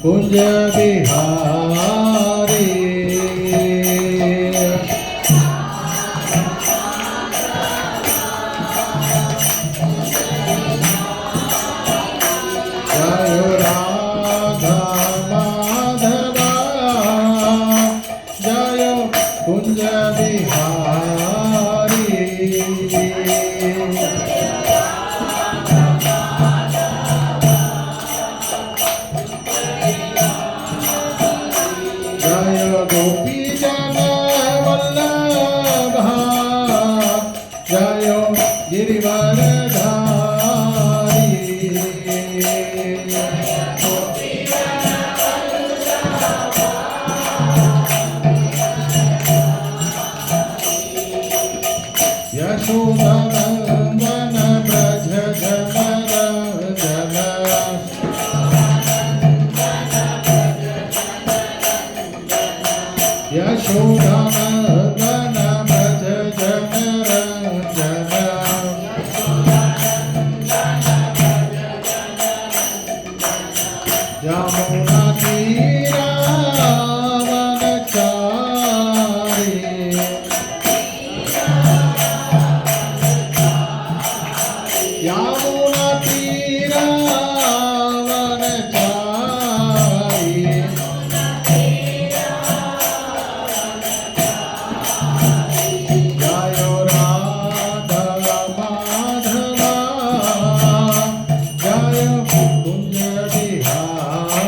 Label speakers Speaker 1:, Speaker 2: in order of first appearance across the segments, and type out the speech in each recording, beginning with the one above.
Speaker 1: कुंज बिहारी जय राधा माधवा जय कुंज बिहारी जय गोपी जन वल्लभा जय गिरिवरधारी यशोदनंदन ब्रज जन यशोदनंदन ब्रज यमुना तीरावनचारी यमुना तीरावनचारी जय राधा माधवा जय Kunj Bihari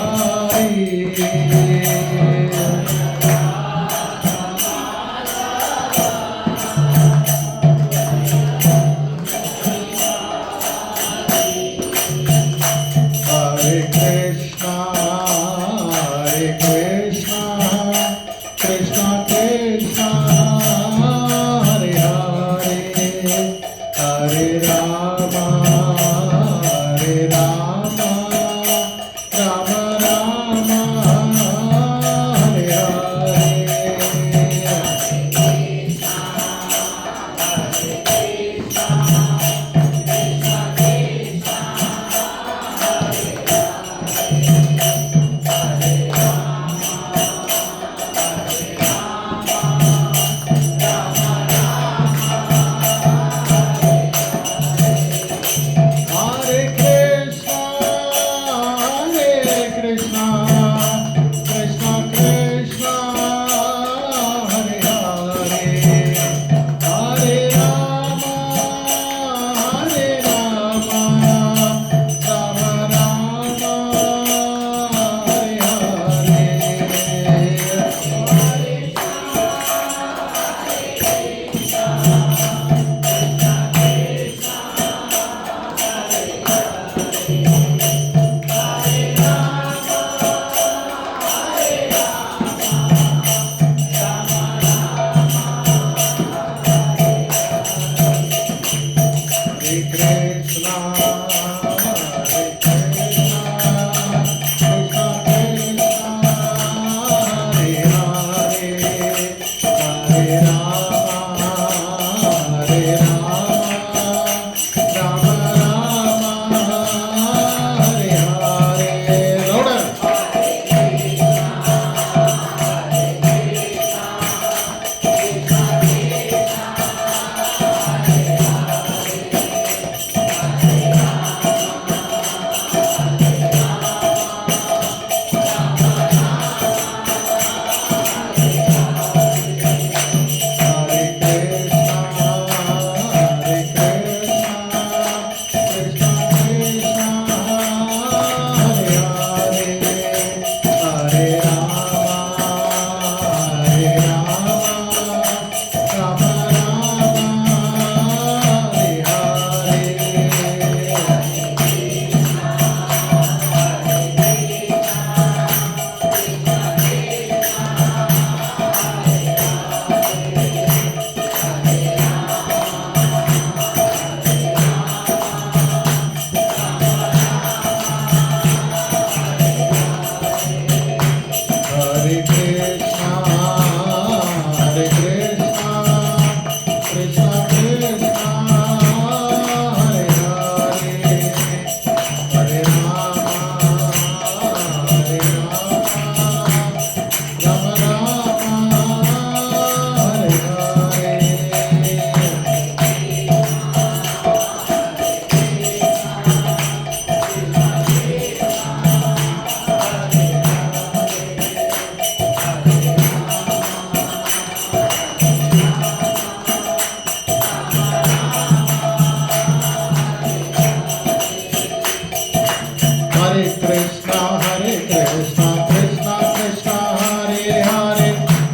Speaker 1: Krishna Krishna Krishna Hare Hare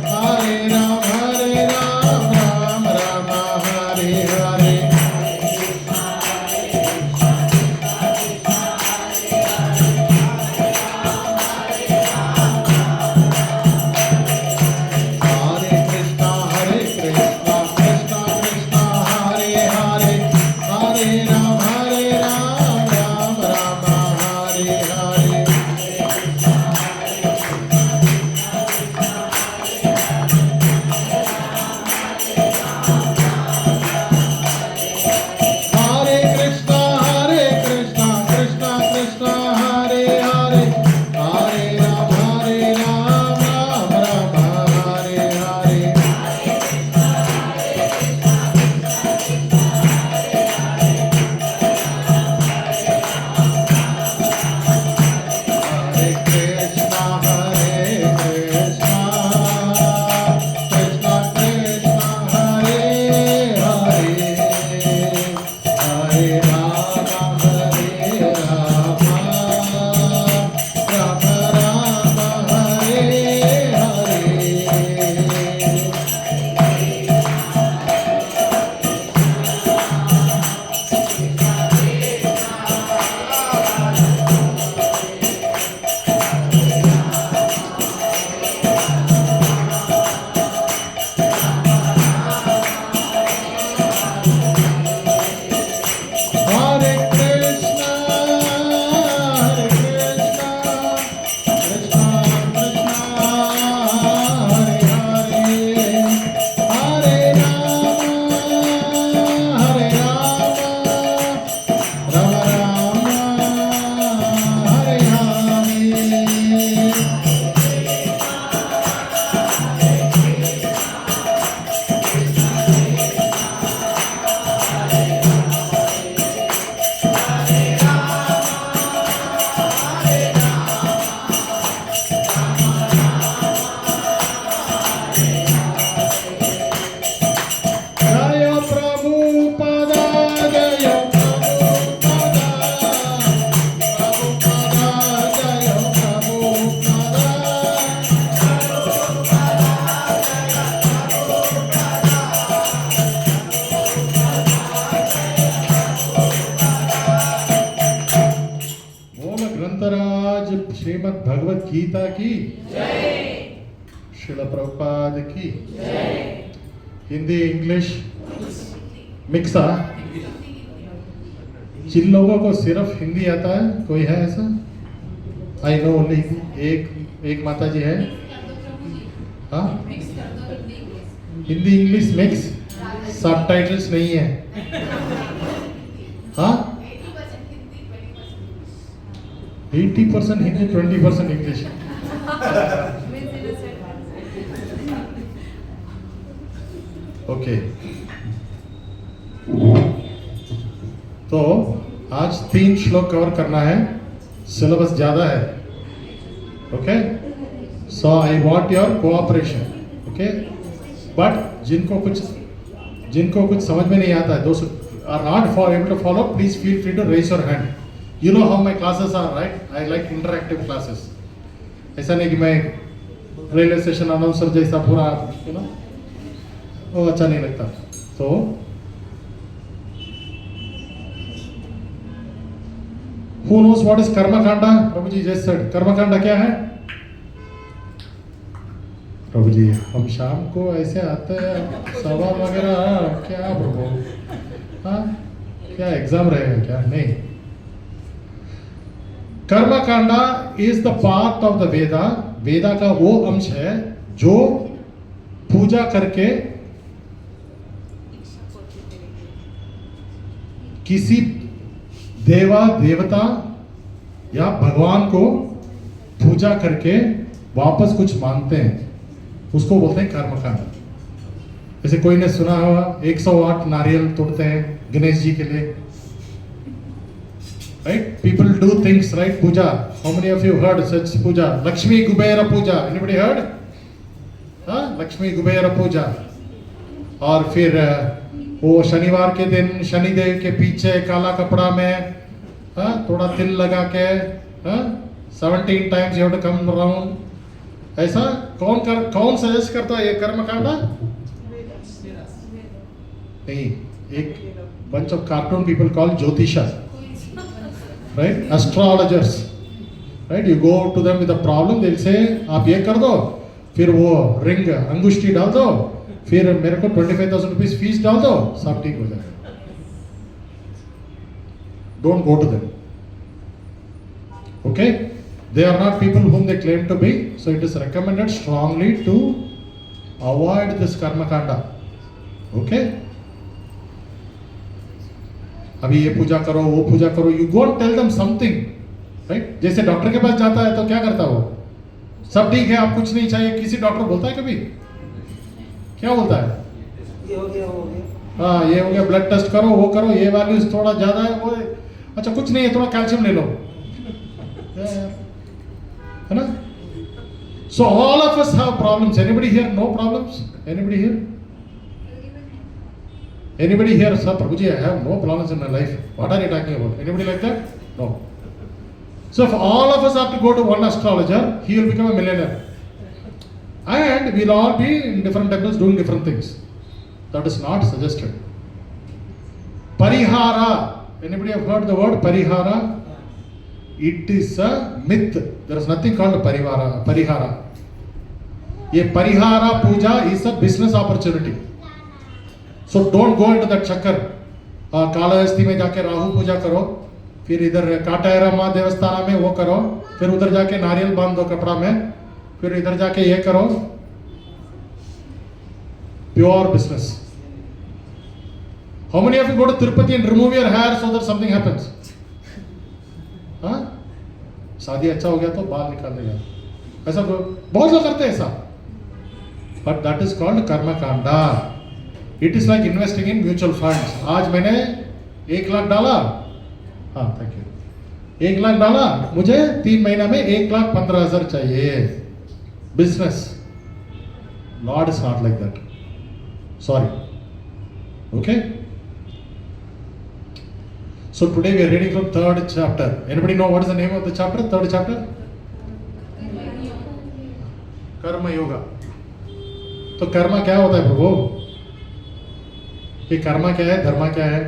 Speaker 1: Hare Ram Ram Rama Hare Hare Hare Krishna Krishna Krishna Hare Hare Hare Ram Ram Rama Hare Hare Hare Krishna Krishna Krishna Hare Hare Hare Ram Rama Hare Hare Hare Krishna Krishna Krishna Hare Hare Hare Rama Rama Rama Hare Hare Hare Krishna Krishna Krishna Hare Hare Hare Rama Rama Hare Hare Jaya Prabhupada Jaya Prabhupada Jaya Prabhupada बोल ग्रंथराज श्रीमद् भगवत गीता की श्रील प्रभुपाद की Hindi English mix है जिन लोगों को सिर्फ हिंदी आता है कोई है ऐसा आई नो ओनली एक माता जी है हाँ हिंदी इंग्लिश मिक्स सबटाइटल्स नहीं है हाँ 80% हिंदी 20% इंग्लिश ओके तो आज 3 श्लोक कवर करना है सिलेबस ज्यादा है okay so I want your cooperation okay but जिनको कुछ समझ में नहीं आता है दोस्त are not for able to follow please feel free to raise your hand you know how my classes are right I like interactive classes ऐसा नहीं कि मैं रेलवे स्टेशन अनाउंसर जैसा पूरा यू नो वो अच्छा नहीं लगता तो who knows what is karma kanda Prabhu ji just said कर्म कांडा क्या है प्रभु जी हम शाम को ऐसे आते हैं सवाल वगैरह क्या प्रभु हाँ क्या एग्जाम रहेगा क्या नहीं Karma Kanda is the part of the Veda का वो अंश है जो पूजा करके किसी देवता या भगवान को पूजा करके वापस कुछ मांगते हैं उसको बोलते हैं कर्मकांड जैसे कोई ने सुना होगा 108 नारियल तोड़ते हैं गणेश जी के लिए right people do things right puja how many of you heard such puja lakshmi kubera puja anybody heard lakshmi kubera puja और फिर वो शनिवार के दिन शनिदेव के पीछे काला कपड़ा में थोड़ा तिल लगा के 17 times you have to come around. ऐसा कौन सजेस्ट करता है ये कर्मकांडा? नहीं, एक bunch of cartoon people called Jyotisha, right? Astrologers, right? You go to them with a problem, they'll say आप ये कर दो, फिर वो रिंग अंगुष्ठी डाल दो, फिर मेरे को 25,000 रुपीस फीस डाल दो, सब ठीक हो जाएगा. Don't go to them. Okay? They are not people whom they claim to be, so it is recommended strongly to avoid this karma kanda. Okay? अभी ये पूजा करो, वो पूजा करो, you go and tell them something, right? जैसे doctor के पास जाता है तो क्या करता है वो? सब ठीक है, आप कुछ नहीं चाहिए, किसी डॉक्टर बोलता है कभी? क्या बोलता है?
Speaker 2: ये हो गया.
Speaker 1: हाँ, ये हो गया, ब्लड टेस्ट करो, वो करो, ये वैल्यूज थोड़ा ज्यादा है, वो अच्छा कुछ नहीं है, थोड़ा कैल्शियम ले लो, है ना? So all of us have problems. Anybody here no problems? Anybody here? Anybody here, sir, Prabhuji, I have no problems in my life. What are you talking about? Anybody like that? No. So if all of us have to go to one astrologer, he will become a millionaire. And we'll all be in different temples doing different things. That is not suggested. Parihara. Anybody have heard the word parihara? It is a myth. There is nothing called parihara. ये परिहारा पूजा is a business opportunity. So don't go into that चक्कर. कालाहस्ती में जाके राहु पूजा करो, फिर इधर काटायरा माँ देवस्थान में वो करो, फिर उधर जाके नारियल बांध दो कपड़ा में, फिर इधर जाके ये करो. Pure business. How many of you go to Tirupati and remove your hair so that something happens? हाँ? शादी अच्छा हो गया तो बाल निकाल देगा. ऐसा बहुत लोग करते हैं ऐसा. But that is called karma kanda. It is like investing in mutual funds. आज मैंने 1 लाख डाला, हाँ थैंक यू, 1 लाख डाला, मुझे 3 महीना में 1,15,000 चाहिए. Business. Lord is not like that. Sorry. Okay? So today we are reading from 3rd chapter. Anybody know what is the name of the chapter? 3rd chapter? Karma Yoga. तो कर्मा क्या होता है प्रभु? ये कर्मा क्या है, धर्मा क्या है?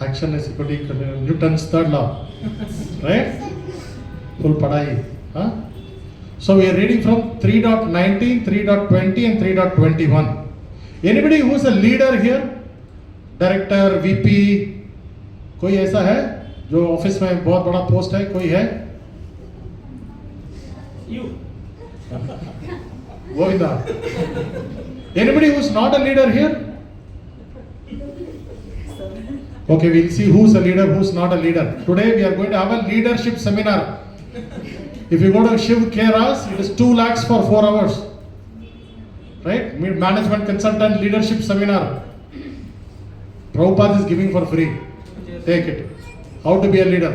Speaker 1: Action is equal to Newton's third law, right? Full पढ़ाई, हाँ? So we are reading from 3.19, 3.20 and 3.21. Anybody who is a leader here? Director, VP, कोई ऐसा है जो ऑफिस में बहुत बड़ा पोस्ट है? कोई है? Govinda. Anybody who is not a leader here? Okay, we'll see who's a leader, who's not a leader. Today we are going to have a leadership seminar. If you go to Shiv Keras, it is 2 lakhs for 4 hours. Right? Management consultant leadership seminar. Prabhupada is giving for free. Take it. How to be a leader.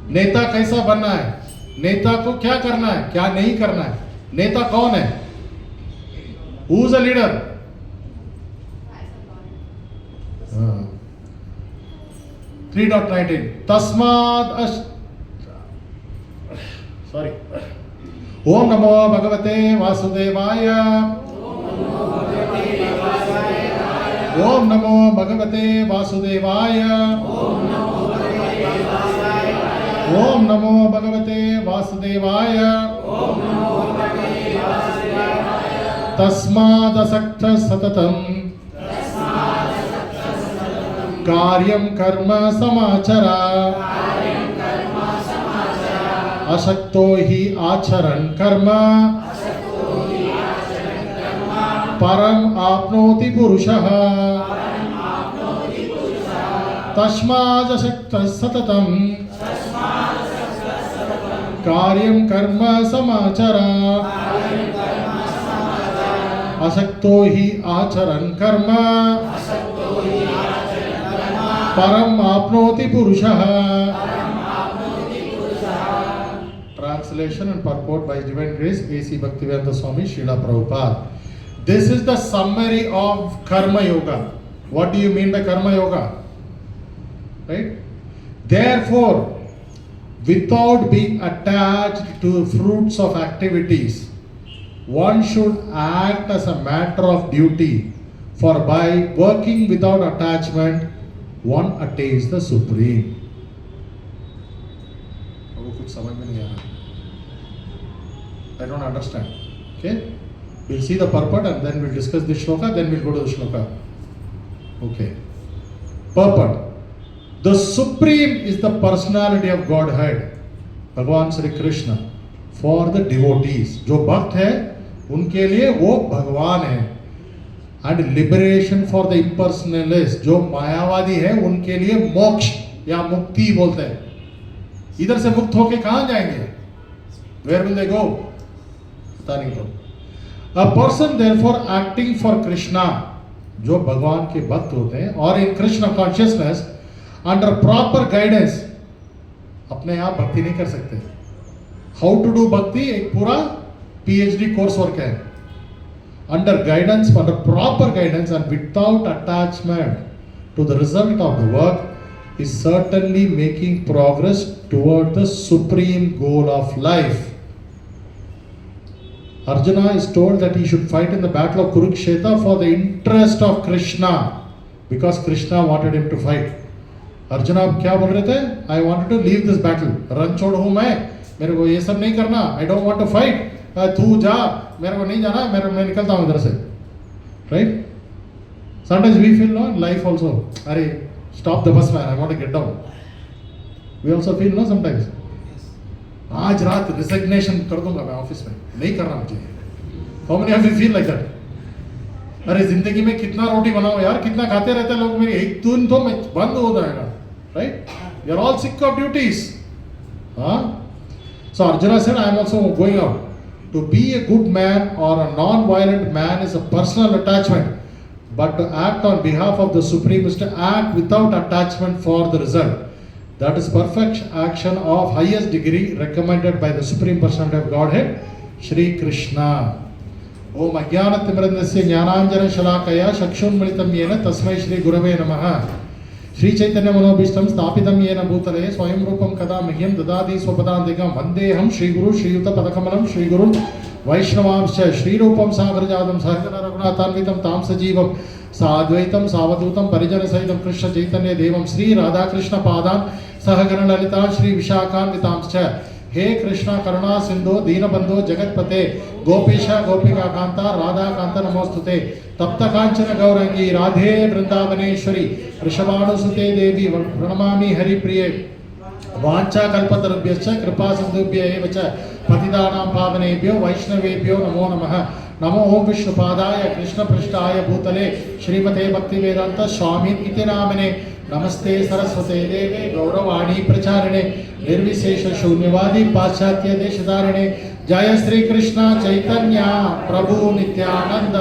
Speaker 1: नेता कैसा बनना है, नेता को क्या करना है, क्या नहीं करना है, नेता कौन है, हु इज अ लीडर. 3.19 तस्माद सॉरी ओम नमो भगवते वासुदेवाय. ओम नमो भगवते वासुदेवाय. ओम नमो भगवते वासुदेवाय. तस्मादसक्त सततं कार्यं कर्म समाचर. असक्तो हि आचरन् कर्म परम आपनोति पुरुषः. तस्मादसक्तः सततं कार्यं कर्म समाचर. असक्तो हि आचरन् कर्म परम आपनोति पुरुषः. Translation and purport by His Divine Grace A.C. Bhaktivedanta Swami Srila Prabhupada. This is the summary of Karma Yoga. What do you mean by Karma Yoga? right? Therefore, without being attached to fruits of activities, one should act as a matter of duty, for by working without attachment, one attains the supreme. वो कुछ समझ में नहीं आ रहा. I don't understand. Okay? We'll see the purport and then we'll discuss the shloka, then we'll go to the shloka. Okay. Purport. The Supreme is the personality of Godhead, भगवान Shri Krishna, for the devotees. जो भक्त है उनके लिए वो भगवान है. And liberation for the impersonalists, जो मायावादी है उनके लिए मोक्ष या मुक्ति बोलते हैं. इधर से मुक्त होके कहाँ जाएंगे? Where will they go? पता नहीं तो. A person therefore acting for Krishna, जो भगवान के भक्त होते हैं और in Krishna consciousness under proper guidance, अपने आप भक्ति नहीं कर सकते. How to do bhakti एक पूरा PhD कोर्स वर्क है. Under guidance, under proper guidance and without attachment to the result of the work, is certainly making progress toward the supreme goal of life. Arjuna is told that he should fight in the battle of Kurukshetra for the interest of Krishna, because Krishna wanted him to fight. Arjun आप क्या बोल रहे थे? I wanted to leave this battle. Run छोड़ हूँ मैं, मेरे को ये सब नहीं करना. I don't want to fight. तू जा, मेरे को नहीं जाना, मैं निकलता हूँ इधर से. Right? Sometimes we feel no in life also. अरे stop the bus man, I want to get down. We also feel no sometimes. आज रात रिजिग्नेशन कर दूंगा मैं ऑफिस में, नहीं करना मुझे. How many of you feel like that? अरे जिंदगी में कितना रोटी बनाओ यार, कितना खाते रहते हैं लोग, मेरी एक दिन तो बंद हो जाएगा. Right? You are all sick of duties. Huh? So Arjuna said, I am also going out. To be a good man or a non-violent man is a personal attachment, but to act on behalf of the Supreme is to act without attachment for the result. That is perfect action of highest degree recommended by the Supreme Personality of Godhead, Shri Krishna. Om Ajnanatimirandasya Jnananjana Shalakaya Chakshunmilitam Yena Tasmai Shri Gurave Namaha. Shri Chaitanya Manobhishtam Sthapitam Yena Bhutale Swayam Rupam Kada Mahyam Dadati Swapadantikam Vandeham Shri Guru Shri Yuta Padakamalam Shri Guru Vaishnavamscha Shri Rupam Sagarjadam Sahagana Raghunatanvitam Tam Sajivam Sadvaitam Savadutam Parijana Sahitam Krishna Chaitanya Devam Shri Radha Krishna Padan Sahagana Lalita Shri Vishakan Vitamscha. हे कृष्णा करुणा सिंधु दीनबंधु जगतपते गोपीश गोपिका कांता राधा कांता नमोस्तुते तप्त कांचन गौरंगी राधे वृंदावनेश्वरी वृषभानुसुते देवी प्रणमामि हरिप्रिये वांछा कल्पतरुभ्यश्च कृपा सिंधुभ्य एव च पतितानां पावनेभ्यो वैष्णवेभ्यो नमो नमः. नमो ओम विष्णुपादाय कृष्णपृष्ठाय भूतले श्रीमते भक्तिवेदांत स्वामिन् इति नामने. नमस्ते सरस्वते देवे गौरवाणी प्रचारिणे निर्विशेष शून्यवादी पाश्चात्य देशधारिणे. जय श्री कृष्ण चैतन्य प्रभु नित्यानंद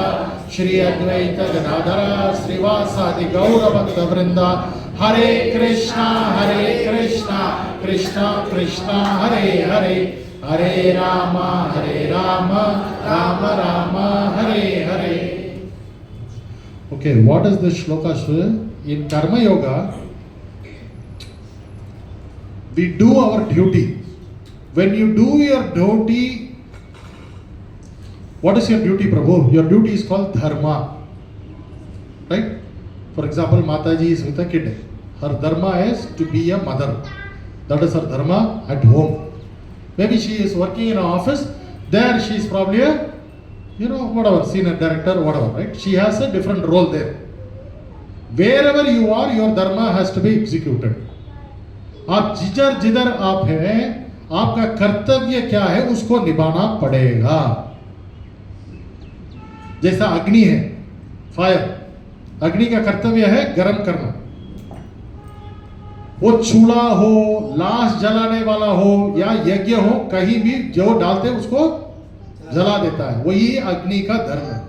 Speaker 1: श्री अद्वैत गदाधर श्रीवासादि गौर भक्त वृंदा. हरे Krishna Krishna Krishna Hare Hare Hare Ram Ram Ram Hare Hare. Okay, what is this shloka? In Karma Yoga, we do our duty. When you do your duty, what is your duty, Prabhu? Your duty is called dharma. Right? For example, Mataji is with a kid. Her dharma is to be a mother. That is her dharma at home. Maybe she is working in an office. There she is probably a, whatever, senior director, whatever, right? She has a different role there. Wherever you are, your dharma has to be executed. आप जिधर आप हैं, आपका कर्तव्य क्या है उसको निभाना पड़ेगा. जैसा अग्नि है, फायर, अग्नि का कर्तव्य है गरम करना. वो चूल्हा हो, लाश जलाने वाला हो या यज्ञ हो, कहीं भी जो डालते उसको जला देता है. वही अग्नि का धर्म है.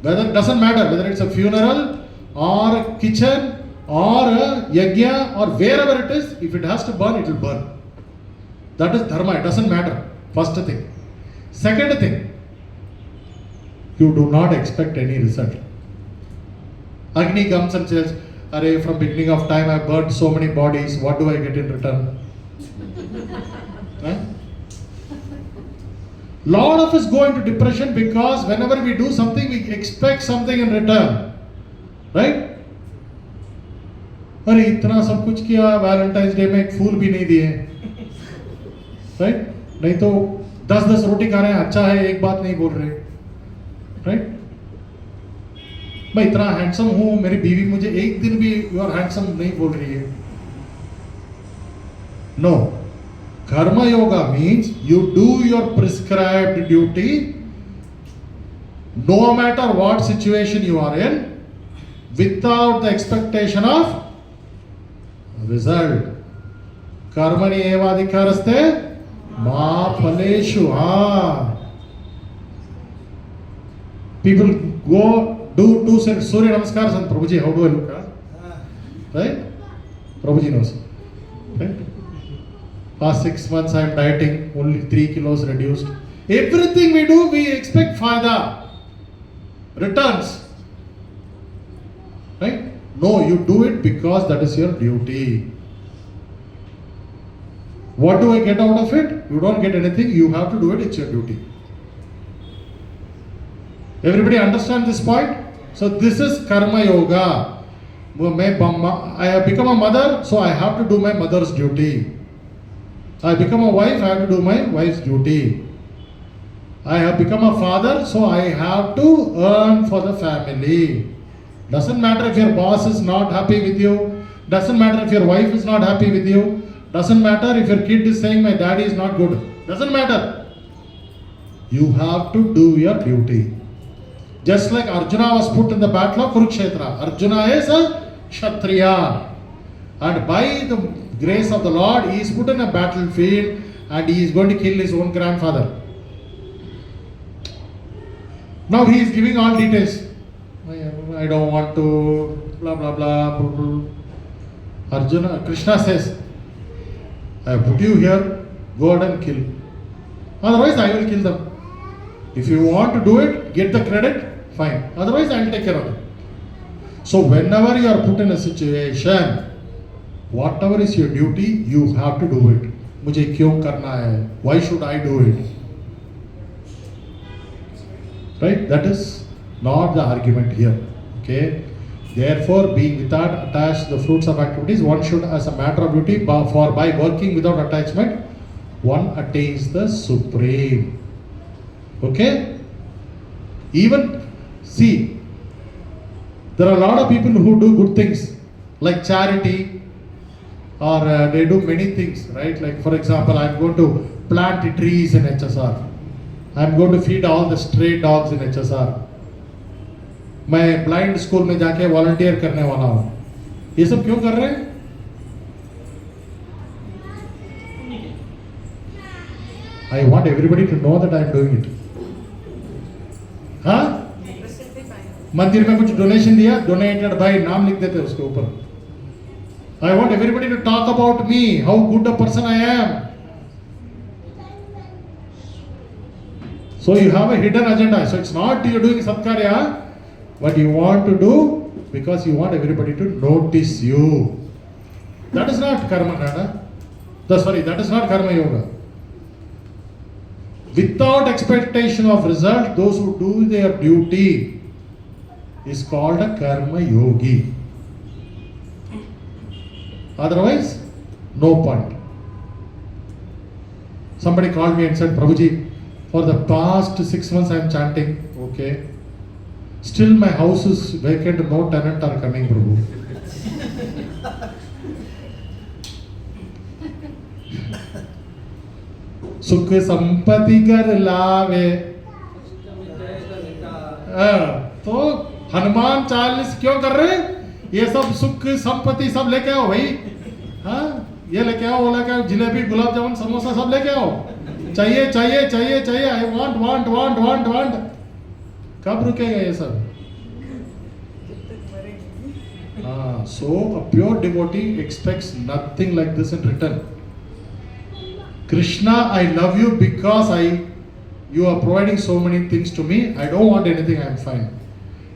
Speaker 1: Whether it doesn't matter whether it's a funeral or a kitchen or a yajna or wherever it is, if it has to burn, it will burn. That is dharma. It doesn't matter. First thing. Second thing, you do not expect any result. Agni comes and says, Array, from beginning of time I burnt so many bodies, what do I get in return? Huh? Lot of us go into depression because whenever we do something, we expect something in return. Right? अरे इतना सब कुछ किया, Valentine's day में एक फूल भी नहीं दिए, राइट? नहीं तो 10-10 रोटी खा रहे हैं, अच्छा है, एक बात नहीं बोल रहे, राइट? मैं इतना हैंडसम हूं, मेरी बीवी मुझे एक दिन भी यू आर हैंडसम नहीं बोल रही है. नो, कर्म yoga means you do your prescribed duty no matter what situation you are in without the expectation of result. कर्मणि एवाधिकारस्ते मा फलेषु. People go do Surya Namaskar and Prabhuji, how do I look? Right? Prabhuji knows. Right? Past 6 months I am dieting, only 3 kilos reduced. Everything we do, we expect fayda, returns. Right? No, you do it because that is your duty. What do I get out of it? You don't get anything, you have to do it, it's your duty. Everybody understand this point? So this is karma yoga. I have become a mother, so I have to do my mother's duty. I become a wife, I have to do my wife's duty. I have become a father, so I have to earn for the family. Doesn't matter if your boss is not happy with you. Doesn't matter if your wife is not happy with you. Doesn't matter if your kid is saying my daddy is not good. Doesn't matter. You have to do your duty. Just like Arjuna was put in the battle of Kurukshetra. Arjuna is a Kshatriya. And by the grace of the Lord, he is put in a battlefield and he is going to kill his own grandfather. Now he is giving all details. I don't want to blah blah blah. Blah, blah. Arjuna, Krishna says, I have put you here, go ahead and kill. Otherwise I will kill them. If you want to do it, get the credit, fine. Otherwise I will take care of it. So whenever you are put in a situation, whatever is your duty, you have to do it. मुझे क्यों करना है? Why should I do it? Right? That is not the argument here. Okay? Therefore, being without attached to the fruits of activities, one should, as a matter of duty, by working without attachment, one attains the supreme. Okay? Even, see, there are a lot of people who do good things, like charity, or they do many things, right? Like, for example, I am going to plant trees in HSR. I am going to feed all the stray dogs in HSR. मैं blind school में जाके volunteer करने वाला हूं. ये सब क्यों कर रहे हैं? I want everybody to know that I am doing it. हाँ? मंदिर में कुछ डोनेशन दिया, डोनेटेड बाय, नाम लिख देते उसके ऊपर. I want everybody to talk about me, how good a person I am. So you have a hidden agenda. So it's not you're doing satkarya, what you want to do because you want everybody to notice you. That is not karma kanda. That is not karma yoga. Without expectation of result, those who do their duty is called a karma yogi. Otherwise, no point. Somebody called me and said, Prabhuji, for the past 6 months I am chanting. Okay. Still my house is vacant, no tenant are coming, Prabhu. सुख संपत्ति कर लावे. तो हनुमान चालीस क्यों कर रहे? ये सब सुख संपत्ति सब लेके आओ भाई. हाँ, ये लेके आओ, वो लेके आओ, जिलेबी, गुलाब जामुन, समोसा सब लेके आओ. चाहिए चाहिए चाहिए चाहिए. I want. कब रुकेगा ये सब? So a pure devotee expects nothing like this in return. Krishna, I love you because you are providing so many things to me. I don't want anything, I am fine.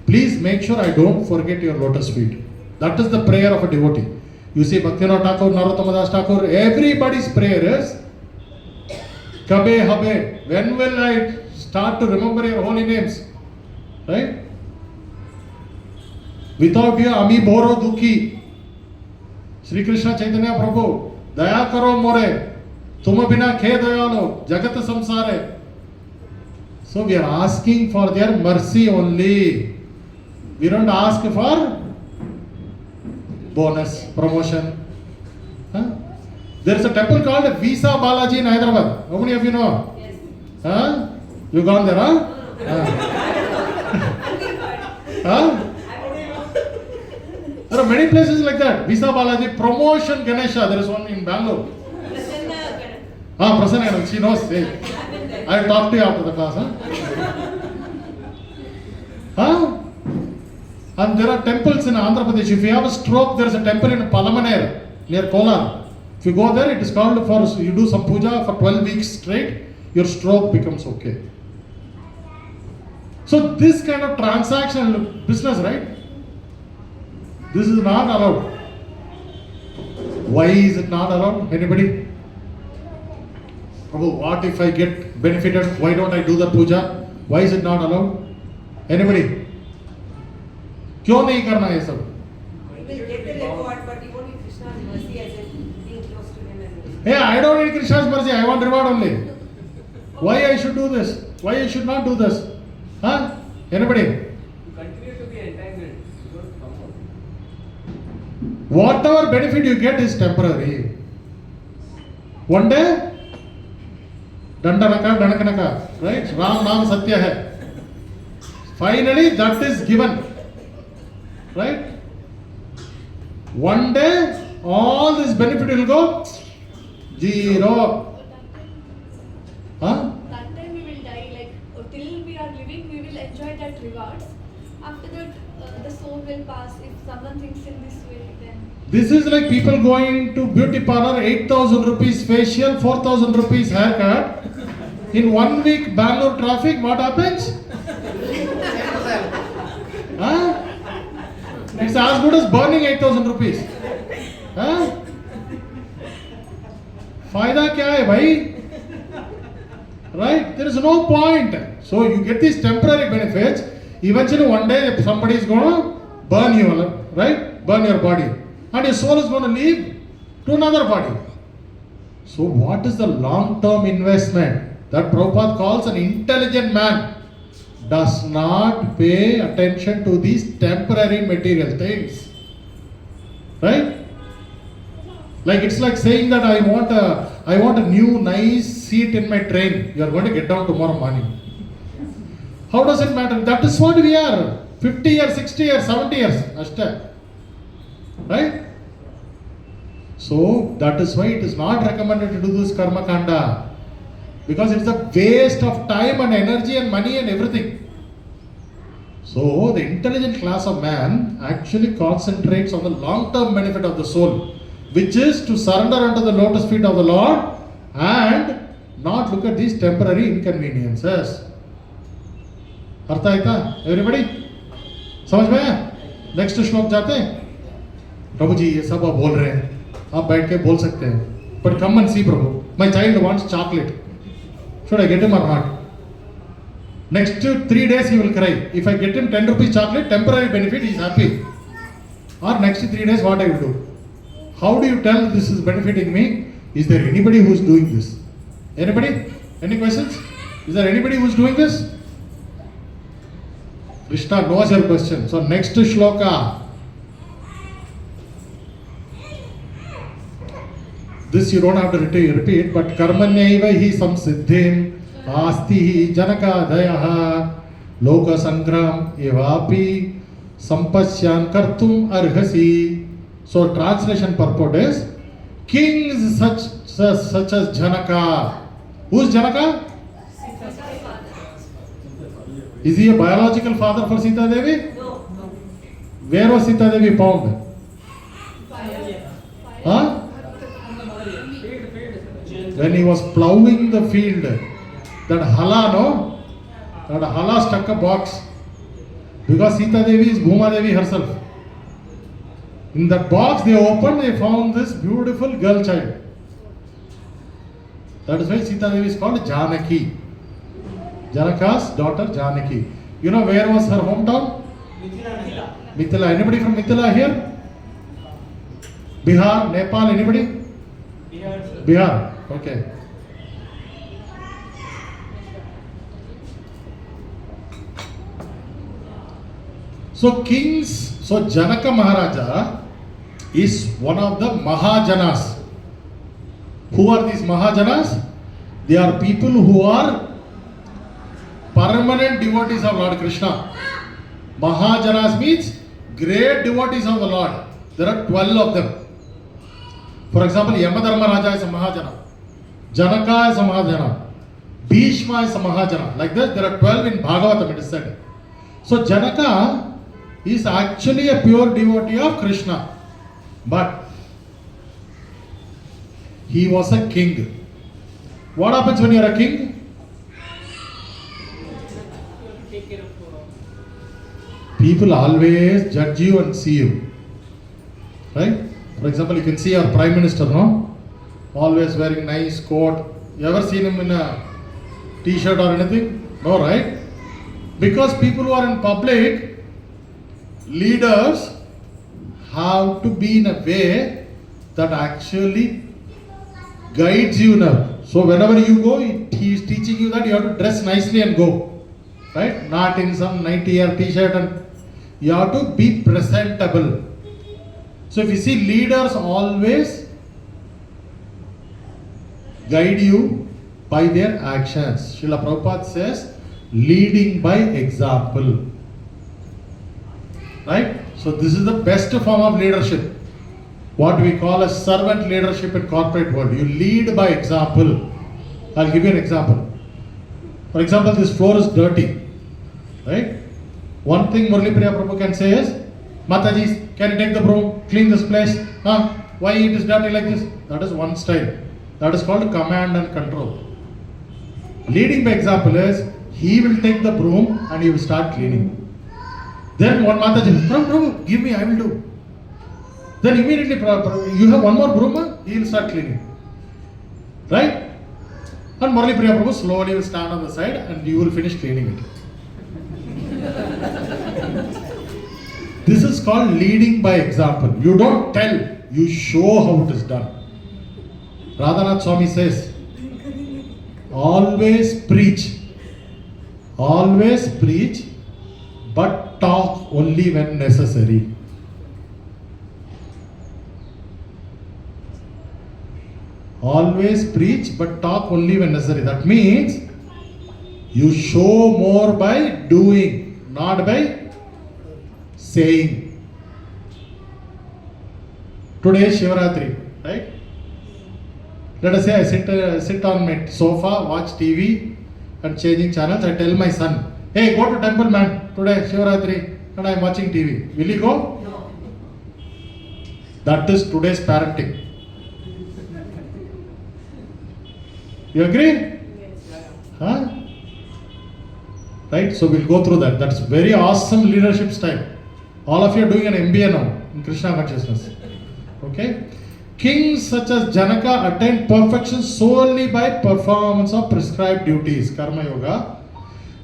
Speaker 1: Please make sure I don't forget your lotus feet. That is the prayer of a devotee. You see Bhaktivinoda Thakur, Narottama Das Thakur, everybody's prayer is Kabe Habe. When will I start to remember your holy names? Right? Without you, Ami Boro Dukhi. Sri Krishna Chaitanya Prabhu, Daya Karo More, Tuma Bina Khe Dayalo, Jagat Samsare. So we are asking for their mercy only. We don't ask for bonus, promotion. Huh? There is a temple called Visa Balaji in Hyderabad. How many of you know?
Speaker 3: Yes.
Speaker 1: Huh? You gone there, huh? Huh? There are many places like that. Visa Balaji, Promotion Ganesha. There is one in Bangalore. Prasanna Ganam. She knows. Hey. I'll talk to you after the class. Huh? And there are temples in Andhra Pradesh. If you have a stroke, there is a temple in Palamaner near Kolar. If you go there, it is called for, you do some puja for 12 weeks straight, your stroke becomes okay. So this kind of transactional business, right? This is not allowed. Why is it not allowed? Anybody? Prabhu, what if I get benefited? Why don't I do the puja? Why is it not allowed? Anybody? क्यों नहीं करना ये सब?
Speaker 3: We will get the reward, but we won't need Krishna's mercy as in being close to him and
Speaker 1: Hey, I don't need Krishna's mercy. I want reward only. Why I should do this? Why I should not do this? Huh? Anybody?
Speaker 2: You continue to be entangled. You don't come out.
Speaker 1: Whatever benefit you get is temporary. One day, Dandanaka, Danakanaka, right? Ram Nam Satya hai. Finally, that is given. Right? One day, all this benefit will go zero. Huh?
Speaker 4: That time we will die. Like till we are living, we will enjoy that rewards. After that, the soul will pass. If someone thinks in this way, then
Speaker 1: This is like people going to beauty parlor, 8,000 rupees facial, 4,000 rupees haircut. In 1 week, Bangalore traffic, what happens? Huh? It's as good as burning 8,000 rupees. Huh? फायदा क्या है भाई? Right? There is no point. So you get these temporary benefits. Eventually one day somebody is going to burn you, right? Burn your body. And your soul is going to leave to another body. So what is the long-term investment? That Prabhupada calls an intelligent man does not pay attention to these temporary material things. Right? Like it's like saying that I want a new nice seat in my train. You are going to get down tomorrow morning. How does it matter? That is what we are. 50 years, 60 years, 70 years. Ashta. Right? So that is why it is not recommended to do this karma kanda. Because it's a waste of time and energy and money and everything. So the intelligent class of man actually concentrates on the long-term benefit of the soul, which is to surrender unto the lotus feet of the Lord and not look at these temporary inconveniences. अर्थ आया था? Everybody? समझ में आया? Next श्लोक जाते हैं? प्रभु जी ये सब आप बोल रहे हैं, आप बैठ के बोल सकते हैं, but come and see Prabhu, my child wants chocolate. Should I get him or not? Next 3 days he will cry. If I get him 10 rupees chocolate, temporary benefit, he is happy. Or next 3 days what I will do? How do you tell this is benefiting me? Is there anybody who is doing this? Anybody? Any questions? Is there anybody who is doing this? Krishna knows your question. So next shloka. This you don't have to repeat, but karmanyaiva hi samsiddhim asti janaka dayaha loka sangram evapi sampasyan kartum arhasi. So translation purport is kings such as Janaka. Who is Janaka? Is he a biological father for Sita Devi?
Speaker 3: no.
Speaker 1: Where was Sita Devi found? Huh? When he was plowing the field, that hala struck a box because Sita Devi is Bhuma Devi herself. In that box they opened, they found this beautiful girl child. That is why Sita Devi is called Janaki. Janaka's daughter Janaki. You know where was her hometown? Mithila. Anybody from Mithila here? Bihar, Nepal, anybody? Bihar. Okay. So Janaka Maharaja is one of the Mahajanas. Who are these Mahajanas? They are people who are permanent devotees of Lord Krishna. Mahajanas means great devotees of the Lord. There are 12 of them. For example, Yamadharma Raja is a Mahajana. Janaka is a Mahajana. Bhishma is a Mahajana. Like this, there are 12 in Bhagavatam, it is said. So Janaka is actually a pure devotee of Krishna. But he was a king. What happens when you are a king?
Speaker 2: Take care of
Speaker 1: People always judge you and see you. Right? For example, you can see our Prime Minister, no? Always wearing nice coat. You ever seen him in a t-shirt or anything? No, right? Because people who are in public, leaders have to be in a way that actually guides you now. So whenever you go, he is teaching you that you have to dress nicely and go. Right? Not in some 90-year t-shirt, and you have to be presentable. So if you see, leaders always guide you by their actions. Srila Prabhupada says, leading by example. Right? So this is the best form of leadership. What we call a servant leadership in corporate world. You lead by example. I'll give you an example. For example, this floor is dirty. Right? One thing Murali Priya Prabhu can say is, Mataji, can you take the broom, clean this place? Why it is dirty like this? That is one style. That is called command and control. Leading by example is, he will take the broom and he will start cleaning. Then one Mataji, Prabhu, give me, I will do. Then immediately, you have one more broom, he will start cleaning. Right? And Murali Priya Prabhu slowly will stand on the side and you will finish cleaning it. This is called leading by example. You don't tell, you show how it is done. Radhanath Swami says, always preach, but talk only when necessary. Always preach, but talk only when necessary. That means you show more by doing, not by saying. Today is Shivaratri, right? Let us say I sit on my sofa, watch TV and changing channels. I tell my son, hey, go to temple, man, today Shivaratri, and I am watching TV. Will he go?
Speaker 3: No.
Speaker 1: That is today's parenting. You agree? Huh? Right? So we'll go through that. That's very awesome leadership style. All of you are doing an MBA now in Krishna consciousness. Okay? Kings such as Janaka attained perfection solely by performance of prescribed duties, Karma Yoga.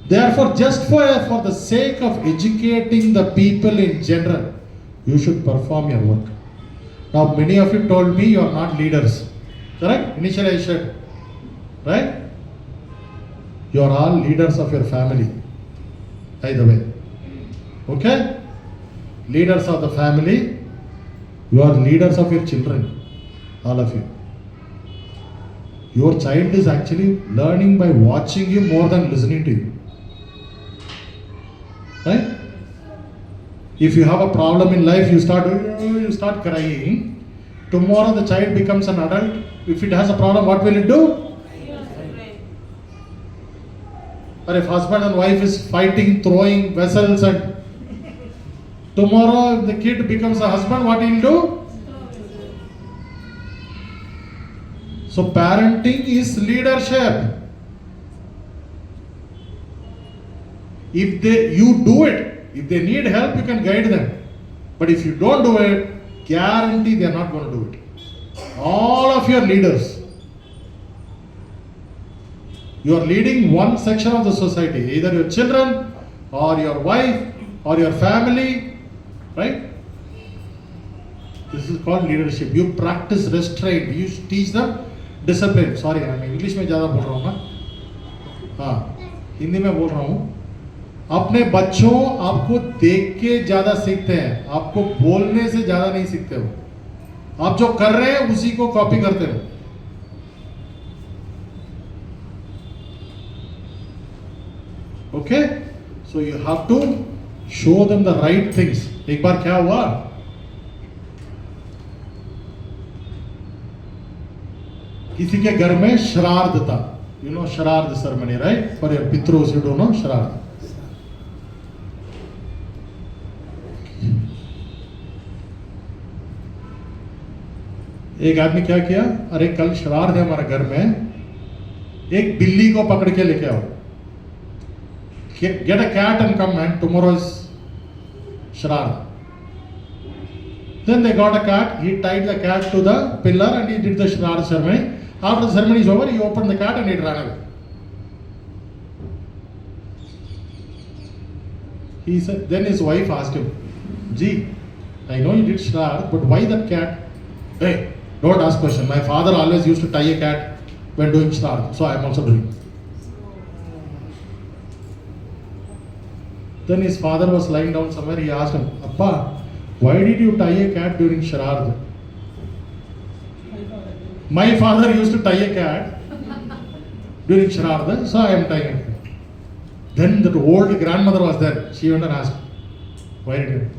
Speaker 1: Therefore, just for the sake of educating the people in general, you should perform your work. Now, many of you told me you are not leaders. Correct? Initially I said. Right? You are all leaders of your family. Either way. Okay? Leaders of the family. You are leaders of your children. All of you. Your child is actually learning by watching you more than listening to you. Right? If you have a problem in life, you start crying. Tomorrow the child becomes an adult. If it has a problem, what will it do? Or if husband and wife is fighting, throwing vessels, and tomorrow if the kid becomes a husband, what he'll do? So parenting is leadership. If you do it, if they need help, you can guide them. But if you don't do it, guarantee they are not going to do it. All of your leaders, you are leading one section of the society, either your children or your wife or your family, right? This is called leadership. You practice restraint. You teach them discipline. Sorry, I'm English में ज़्यादा बोल रहा हूँ ना, हाँ हिंदी में बोल रहा हूँ. अपने बच्चों आपको देख के ज़्यादा सीखते हैं, आपको बोलने से ज़्यादा नहीं सीखते हो. आप जो कर रहे हैं उसी को कॉपी करते हो. Okay? So you have to show them the right things. एक बार क्या हुआ, किसी के घर में श्राद्ध था. You know श्राद्ध ceremony, right? For your pitros, you don't know श्राद्ध. एक आदमी क्या किया, अरे कल श्राद्ध है हमारे घर में, एक बिल्ली को पकड़ के लेके आओ. Get a cat and come, and tomorrow is Shraddha. Then they got a cat, he tied the cat to the pillar and he did the Shraddha ceremony. After the ceremony is over, he opened the cat and it ran away. He said, then his wife asked him, Gee, I know you did Shraddha, but why that cat? Hey, don't ask question. My father always used to tie a cat when doing Shraddha, so I am also doing. Then his father was lying down somewhere. He asked him, Appa, why did you tie a cat during Shraddha? My father used to tie a cat during Shraddha, so I am tying a cat. Then the old grandmother was there. She went and asked, why did you?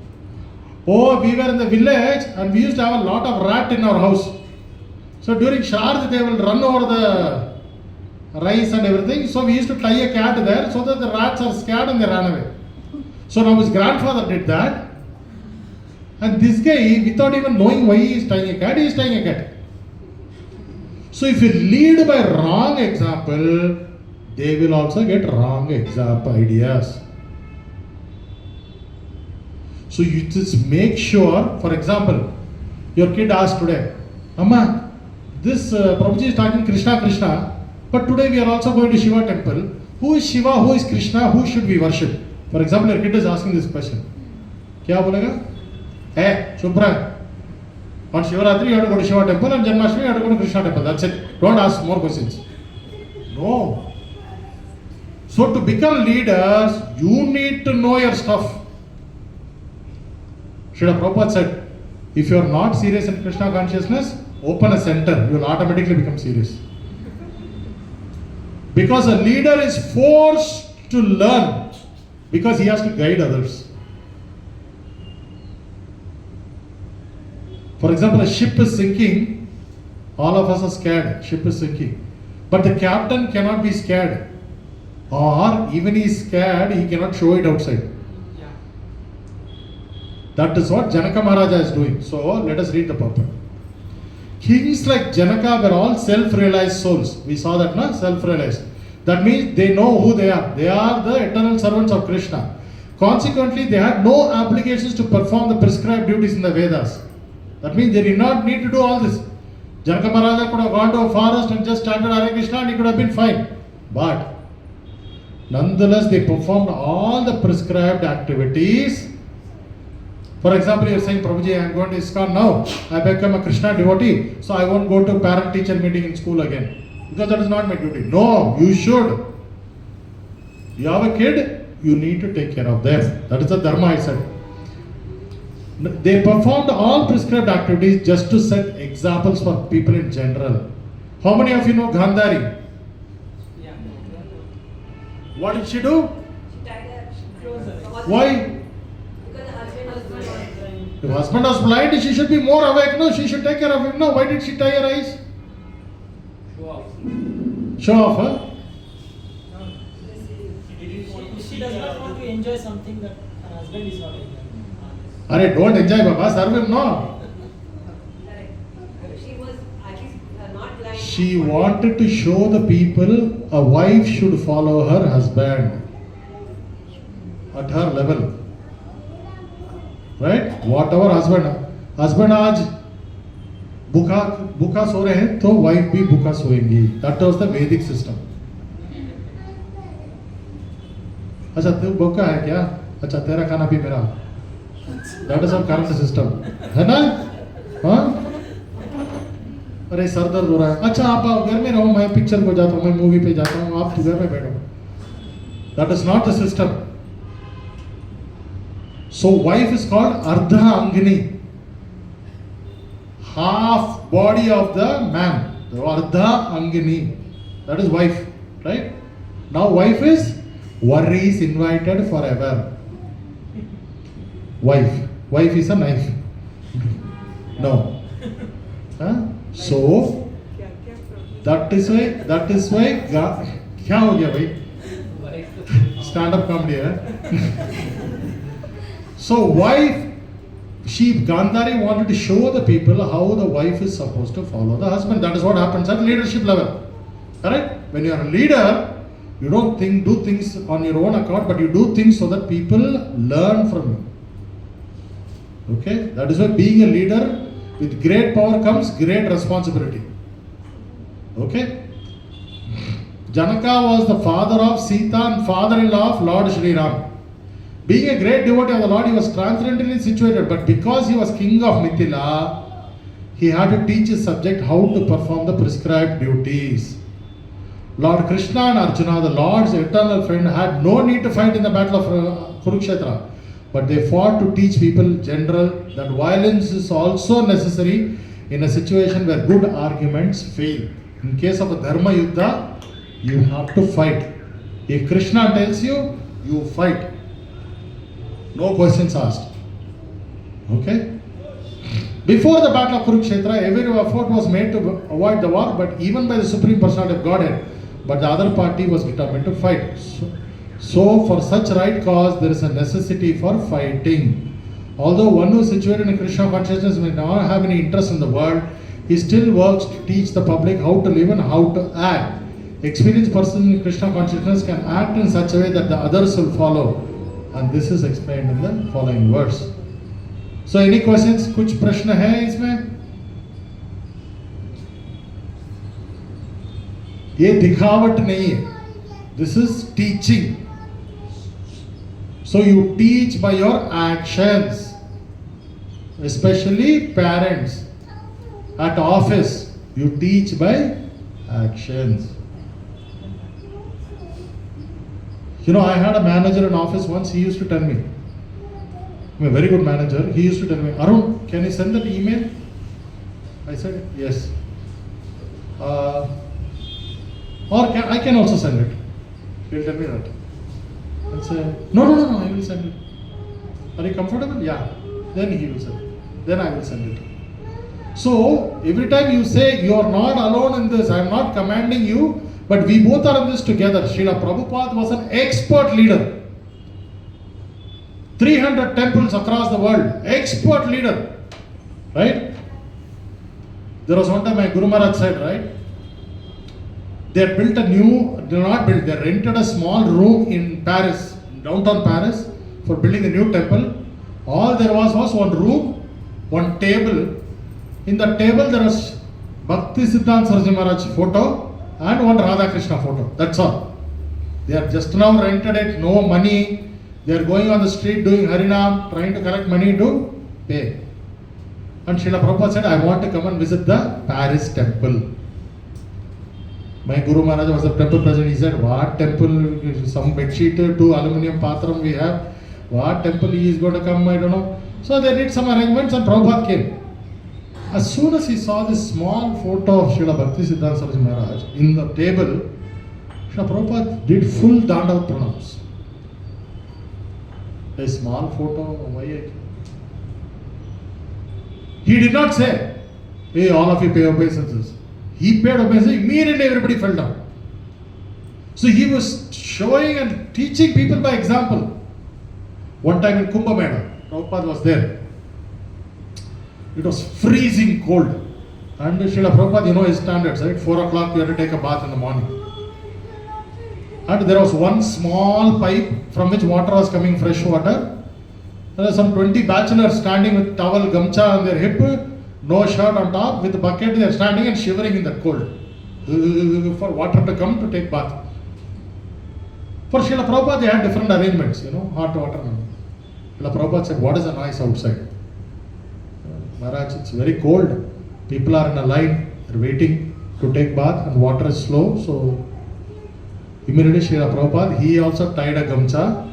Speaker 1: Oh, we were in the village and we used to have a lot of rat in our house. So during Shraddha, they will run over the rice and everything. So we used to tie a cat there so that the rats are scared and they ran away. So now his grandfather did that, and this guy, without even knowing why he is tying a cat, he is tying a cat. So if you lead by wrong example, they will also get wrong example ideas. So you just make sure, for example, your kid asked today, Amma, this Prabhuji is talking Krishna, Krishna, but today we are also going to Shiva temple. Who is Shiva, who is Krishna, who should we worship? For example, your kid is asking this question. क्या बोलेगा? Hey, Shubhra, on Shivaratri you have to go to Shiva temple, and Janmashtami you have to go to Krishna temple. That's it. Don't ask more questions. No. So to become leaders, you need to know your stuff. Srila Prabhupada said, if you are not serious in Krishna consciousness, open a center. You will automatically become serious. Because a leader is forced to learn. Because he has to guide others. For example, a ship is sinking, all of us are scared, ship is sinking. But the captain cannot be scared. Or even he is scared, he cannot show it outside. That is what Janaka Maharaja is doing. So let us read the purport. Kings like Janaka were all self-realized souls. We saw that, no? Self-realized. That means they know who they are. They are the eternal servants of Krishna. Consequently, they had no obligations to perform the prescribed duties in the Vedas. That means they did not need to do all this. Janaka Maharaja could have gone to a forest and just chanted Hare Krishna and he could have been fine. But nonetheless, they performed all the prescribed activities. For example, you are saying, Prabhuji, I am going to ISKCON now. I become a Krishna devotee, so I won't go to parent-teacher meeting in school again. Because that is not my duty. No, you should. You have a kid, you need to take care of them. That is the dharma I said. They performed all prescribed activities just to set examples for people in general. How many of you know Gandhari?
Speaker 3: Yeah.
Speaker 1: What did she do?
Speaker 3: She tied her clothes.
Speaker 1: Why?
Speaker 3: Because the husband was blind.
Speaker 1: If husband was blind, she should be more awake. No, she should take care of him. No, why did she tie her eyes?
Speaker 2: Show off.
Speaker 1: Show off, huh?
Speaker 5: She does not want to enjoy something that her husband is not enjoying.
Speaker 1: Arey, don't enjoy, Baba. Serve him, no.
Speaker 3: Correct. She was at least not blind.
Speaker 1: She wanted to show the people a wife should follow her husband at her level. Right? Whatever husband. Husband आज भूखा भूखा सो रहे हैं तो wife भी भूखा सोएंगी. That was the वैदिक system. अच्छा तू भूखा है क्या? अच्छा तेरा खाना भी मेरा. That is a current system, है ना? हाँ, अरे सर दर्द हो रहा है. अच्छा आप घर में रहो, मैं पिक्चर को जाता हूँ, मैं मूवी पे जाता हूँ, आप घर में बैठो. That is not the system. So wife is called Ardha Angini, half body of the man. The Ardha Angini, that is wife, right? Now wife is worries invited forever. Wife is a knife. No. Huh? So that is why क्या हो गया भाई? Stand up comedy है. So wife, Gandhari wanted to show the people how the wife is supposed to follow the husband. That is what happens at leadership level. Correct? When you are a leader, you don't do things on your own account, but you do things so that people learn from you. Okay? That is why being a leader, with great power comes great responsibility. Okay? Janaka was the father of Sita and father-in-law of Lord Shri Ram. Being a great devotee of the Lord, he was transcendently situated, but because he was king of Mithila, he had to teach his subject how to perform the prescribed duties. Lord Krishna and Arjuna, the Lord's eternal friend, had no need to fight in the battle of Kurukshetra, but they fought to teach people in general that violence is also necessary in a situation where good arguments fail. In case of a dharma yuddha, you have to fight. If Krishna tells you, you fight. No questions asked. Okay? Before the battle of Kurukshetra, every effort was made to avoid the war, but even by the Supreme Personality of Godhead. But the other party was determined to fight. So for such right cause, there is a necessity for fighting. Although one who is situated in Krishna consciousness may not have any interest in the world, he still works to teach the public how to live and how to act. Experienced persons in Krishna consciousness can act in such a way that the others will follow. And this is explained in the following verse. So any questions? कुछ प्रश्न है इसमें? ये दिखावट नहीं है. This is teaching. So you teach by your actions. Especially parents. At office, you teach by actions. You know, I had a manager in office once, he used to tell me, I'm a very good manager, he used to tell me, Arun, can you send that email? I said, yes. I can also send it. He'll tell me that. I say, no, I will send it. Are you comfortable? Yeah. Then he will send it. Then I will send it. So, every time you say, you are not alone in this, I am not commanding you, but we both are in this together. Srila Prabhupada was an expert leader. 300 temples across the world. Expert leader. Right? There was one time my Guru Maharaj said, right? They had built they rented a small room in Paris, downtown Paris, for building a new temple. All there was one room, one table. In the table there was Bhakti Siddhanta Saraswati Maharaj photo and one Radha Krishna photo. That's all. They are just now rented it, no money. They are going on the street doing Harinam, trying to collect money to pay. And Srila Prabhupada said, I want to come and visit the Paris temple. My Guru Maharaj was the temple president. He said, what temple? Some bedsheet, 2 aluminium patram we have. What temple he is going to come? I don't know. So they did some arrangements and Prabhupada came. As soon as he saw this small photo of Srila Bhakti Siddhanta Saraswati Maharaj in the table, Srila Prabhupada did full Dandavat pranams. A small photo, why? He did not say, hey, all of you pay obeisances. He paid obeisances, immediately everybody fell down. So he was showing and teaching people by example. One time in Kumbh Mela, Prabhupada was there. It was freezing cold. And Srila Prabhupada, you know his standards, right? 4 o'clock, you have to take a bath in the morning. And there was one small pipe from which water was coming, fresh water. There are some 20 bachelors standing with towel, gamcha on their hip, no shirt on top, with a bucket. They are standing and shivering in that cold for water to come to take bath. For Srila Prabhupada, they had different arrangements, hot water. Srila Prabhupada said, what is the noise outside? Maharaj, it's very cold. People are in a line, they're waiting to take bath, and water is slow. So immediately Srila Prabhupada, he also tied a gamcha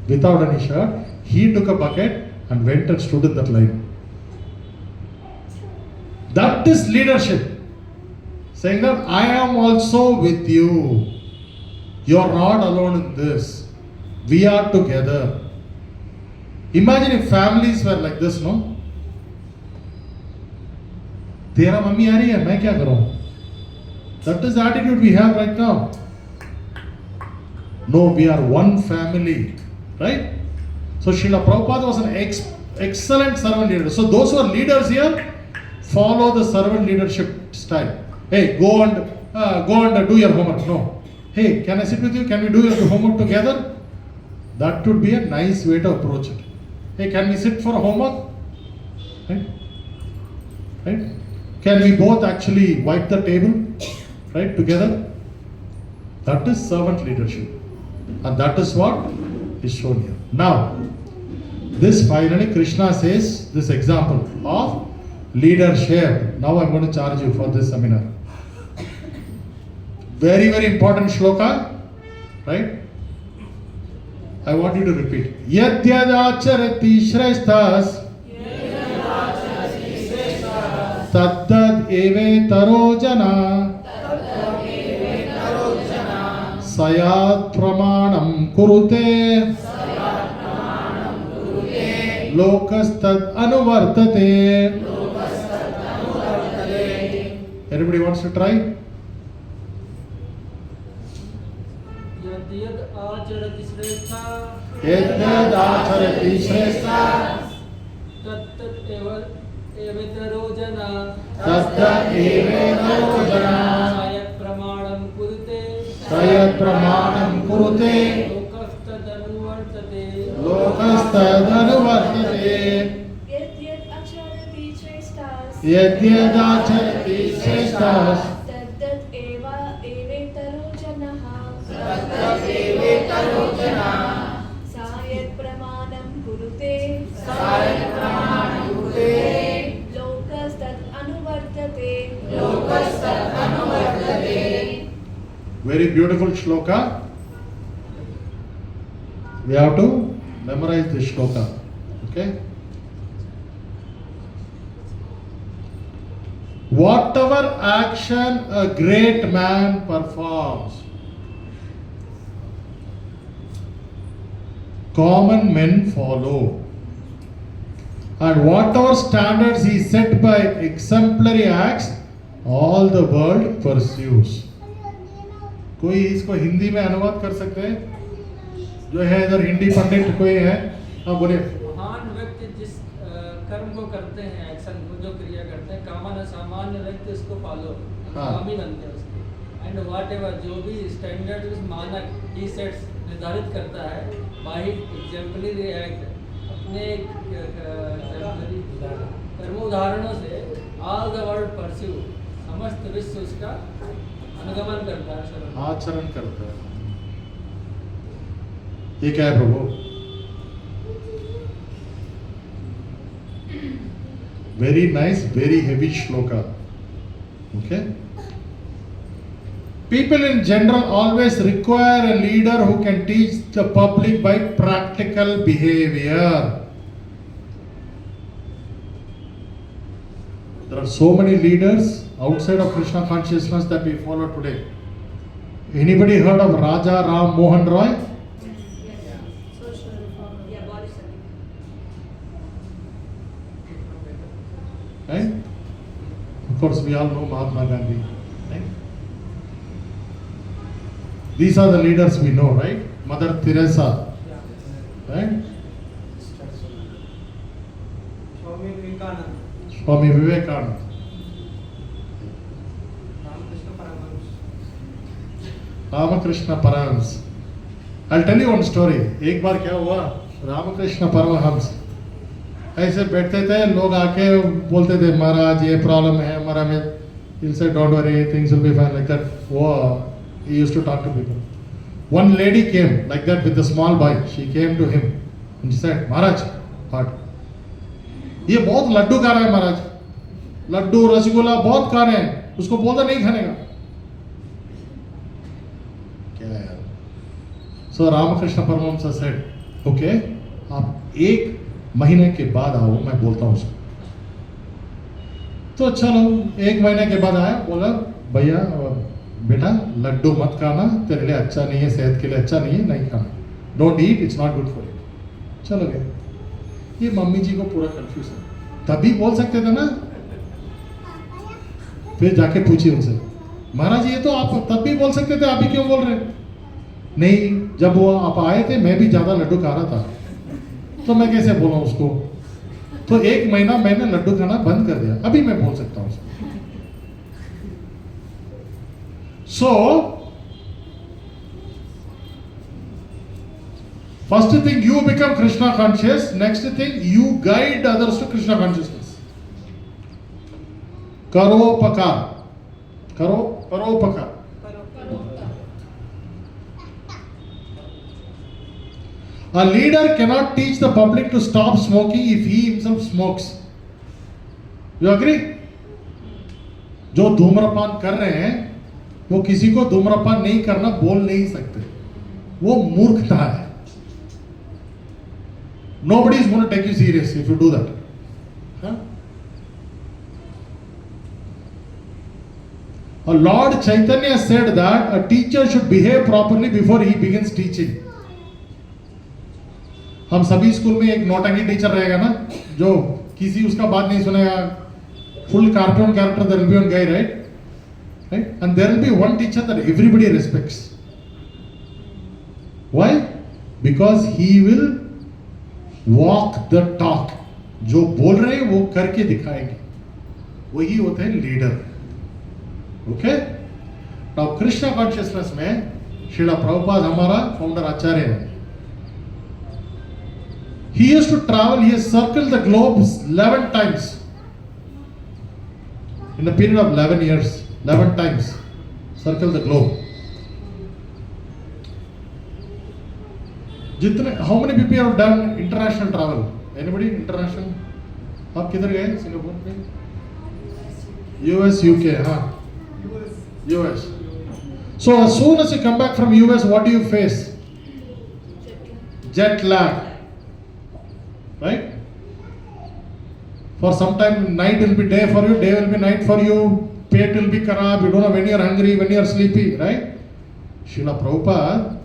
Speaker 1: without any shirt. He took a bucket and went and stood in that line. That is leadership. Saying that I am also with you. You are not alone in this. We are together. Imagine if families were like this, no? तेरा mummy आ रही है, मैं क्या करूं? That is the attitude we have right now. No, we are one family, right? So Srila Prabhupada was an excellent servant leader. So those who are leaders here, follow the servant leadership style. Hey, go and do your homework. No. Hey, can I sit with you? Can we do your homework together? That would be a nice way to approach it. Hey, can we sit for a homework? Right? Can we both actually wipe the table? Right? Together? That is servant leadership. And that is what is shown here. Now, this finally Krishna says this example of leadership. Now I'm going to charge you for this seminar. Very, very important shloka, right? I want you to repeat. Yadyadacharati shreshthas tattad eve tarojana sayat pramanam kurute lokastad anuvartate. Everybody wants to try?
Speaker 5: यद्यद् आचरति श्रेष्ठा
Speaker 1: यद्यदाचरति श्रेष्ठा
Speaker 5: तत्तत् एवेतरो जना
Speaker 1: तद्ध एवेतरो जना
Speaker 5: सायत् प्रमाणं कुरुते
Speaker 1: सयत् प्रमाणं कुरुते
Speaker 5: लोकस्तदनुवर्तते
Speaker 1: लोकस्तदनुवर्तते
Speaker 4: यद्यद् आचरति श्रेष्ठास्
Speaker 1: यद्यदाचरति श्रेष्ठः
Speaker 4: तद्तत् एवेतरो जनः सा यत् प्रमाणं कुरुते लोकस्तद् अनुवर्तते
Speaker 1: Very beautiful shloka. We have to memorize this shloka. Okay? Whatever action a great man performs, common men follow. And whatever standards he set by exemplary acts, all the world pursues. कोई इसको हिंदी में अनुवाद कर सकते हैं? जो है इधर हिंदी पंडित कोई है? हाँ बोलिए.
Speaker 5: महान व्यक्ति जिस कर्म को करते हैं, एक्शन को जो क्रिया करते हैं, सामान्य व्यक्ति उसको फॉलो हामी बनते हैं उसके. एंड व्हाट एवर जो भी स्टैंडर्ड मानक ही सेट्स निर्धारित करता है, बाय एग्जाम्पलरी एक्ट, अपने कर्म उदाहरणों से ऑल द वर्ल्ड परस्यू, समस्त विश्व उसका अनुगमन करता है,
Speaker 1: आचरण करता है. ये क्या है प्रभु? Very nice, very heavy shloka. Okay? People in general always require a leader who can teach the public by practical behavior. There are so many leaders outside of Krishna consciousness that we follow today. Anybody heard of Raja Ram Mohan Roy?
Speaker 3: Social reform. Yeah, abolish it.
Speaker 1: Right? Of course, we all know Mahatma Gandhi. Right? These are the leaders we know, right? Mother Teresa. Right?
Speaker 5: Swami Vivekananda,
Speaker 1: Swami Vivekananda.
Speaker 5: Ramakrishna Paramhans.
Speaker 1: Ramakrishna Parahams. I'll tell you one story. एक बार क्या हुआ? रामकृष्ण परमहंस ऐसे बैठते थे, लोग आके बोलते थे महाराज ये प्रॉब्लम है हमारा में, he'll say don't worry things will be fine like that. Whoa, he used to talk to people. One lady came like that with a small boy. She came to him and she said, Maharaj what? ये बहुत लड्डू खा रहा है महाराज, लड्डू रसगुल्ला बहुत खा रहे हैं, उसको बोलता नहीं खाने का। क्या यार? So Ramakrishna Paramhans said, okay, आप एक महीने के बाद आओ, मैं बोलता हूँ उसको। तो चलो एक महीने के बाद आया, बोला भैया बेटा लड्डू मत खाना, तेरे लिए अच्छा नहीं है, सेहत के लिए अच्छा नहीं है, नहीं खाना, don't eat, it's not good for you. चलो गए। ये मम्मी जी को पूरा कंफ्यूज है, तभी बोल सकते थे ना, फिर जाके पूछिए उनसे, महाराज ये तो आप तब भी बोल सकते थे, अभी क्यों बोल रहे हैं? नहीं, जब वो आप आए थे मैं भी ज्यादा लड्डू खा रहा था, तो मैं कैसे बोला उसको? तो एक महीना मैंने लड्डू खाना बंद कर दिया, अभी मैं बोल सकता हूं उसको। So, first thing you become Krishna conscious, next thing you guide others to Krishna consciousness. करोपकार, करोपकार। A leader cannot teach the public to stop smoking if he himself smokes. You agree? जो धूम्रपान कर रहे हैं वो किसी को धूम्रपान नहीं करना बोल नहीं सकते, वो मूर्खता है। Nobody is going to take you serious if you do that. Huh? Lord Chaitanya said that a teacher should behave properly before he begins teaching. हम सभी स्कूल में एक नौटंकी टीचर रहेगा ना, जो किसी उसका बात नहीं सुनेगा, full cartoon character there will be one guy, right, and there will be one teacher that everybody respects. Why? Because he will walk the talk, जो बोल रहे हैं वो करके दिखाएंगे, वही होते हैं leader. Okay, now Krishna consciousness में श्रीला प्रभुपाद हमारा फाउंडर आचार्य है। He used to travel, he has circled the globe 11 times. In a period of 11 years, 11 times, circle the globe. जितने, how many people have done international travel? Anybody international? आप किधर गए? Singapore में? US, UK, हाँ? US. So as soon as you come back from US, what do you face? Jet lag. Right? For some time night will be day for you, day will be night for you, pet will be kharab, you don't know when you are hungry, when you are sleepy, right? Srila Prabhupada,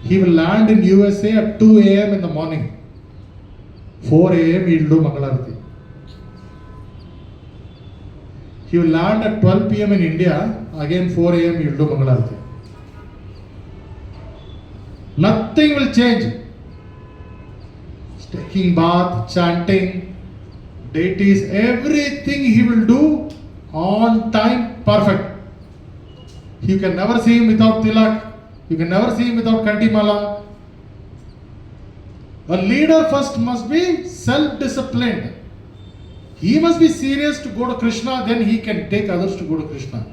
Speaker 1: he will land in USA at 2 a.m. in the morning. 4 a.m. he will do Mangalarati. He will land at 12 p.m. in India, again 4 a.m. he will do Mangalarati. Nothing will change. Taking bath, chanting, deities, everything he will do on time, perfect. You can never see him without tilak, you can never see him without kantimala. A leader first must be self-disciplined. He must be serious to go to Krishna, then he can take others to go to Krishna.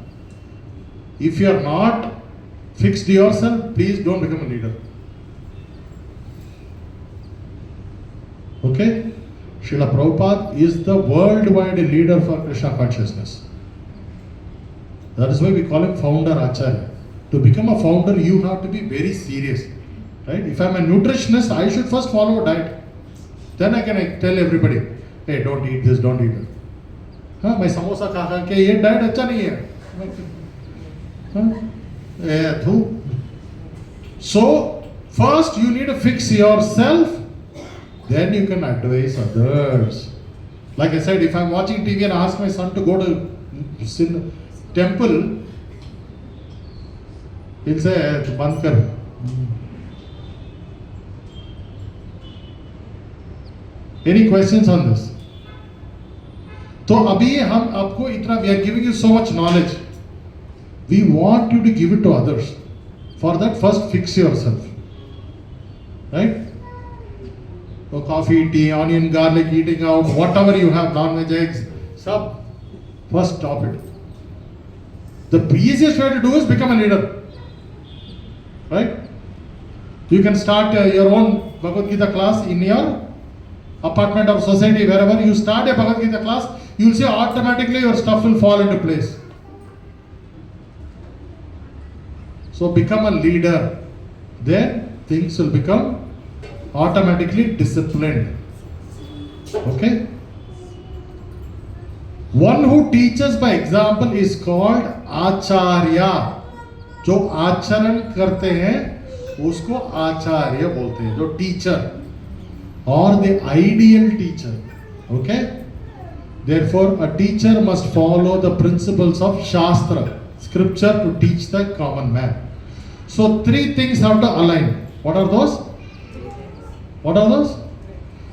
Speaker 1: If you are not fixed yourself, please don't become a leader. Okay? Srila Prabhupada is the worldwide leader for Krishna consciousness. That is why we call him founder Acharya. To become a founder, you have to be very serious. Right? If I am a nutritionist, I should first follow a diet. Then I can tell everybody, hey, don't eat this, don't eat that. हाँ, मैं समोसा खा खा के ये diet अच्छा नहीं है। हाँ? So, first you need to fix yourself. Then you can advise others. Like I said, if I'm watching TV and ask my son to go to temple, he'll say, "Band kar." Any questions on this? तो अभी हम आपको इतना, we are giving you so much knowledge. We want you to give it to others. For that, first fix yourself. Right? coffee, tea, onion, garlic, eating out, whatever you have, non-veg, eggs, sub, first stop it. The easiest way to do is become a leader. Right? You can start your own Bhagavad Gita class in your apartment or society, wherever you start a Bhagavad Gita class, you will see automatically your stuff will fall into place. So become a leader. Then things will become automatically disciplined. Okay? One who teaches by example is called Acharya. जो आचरण करते हैं उसको आचार्य बोलते हैं, जो teacher or the ideal teacher. Okay? Therefore, a teacher must follow the principles of Shastra, scripture, to teach the common man. So, three things have to align. What are those? What are those?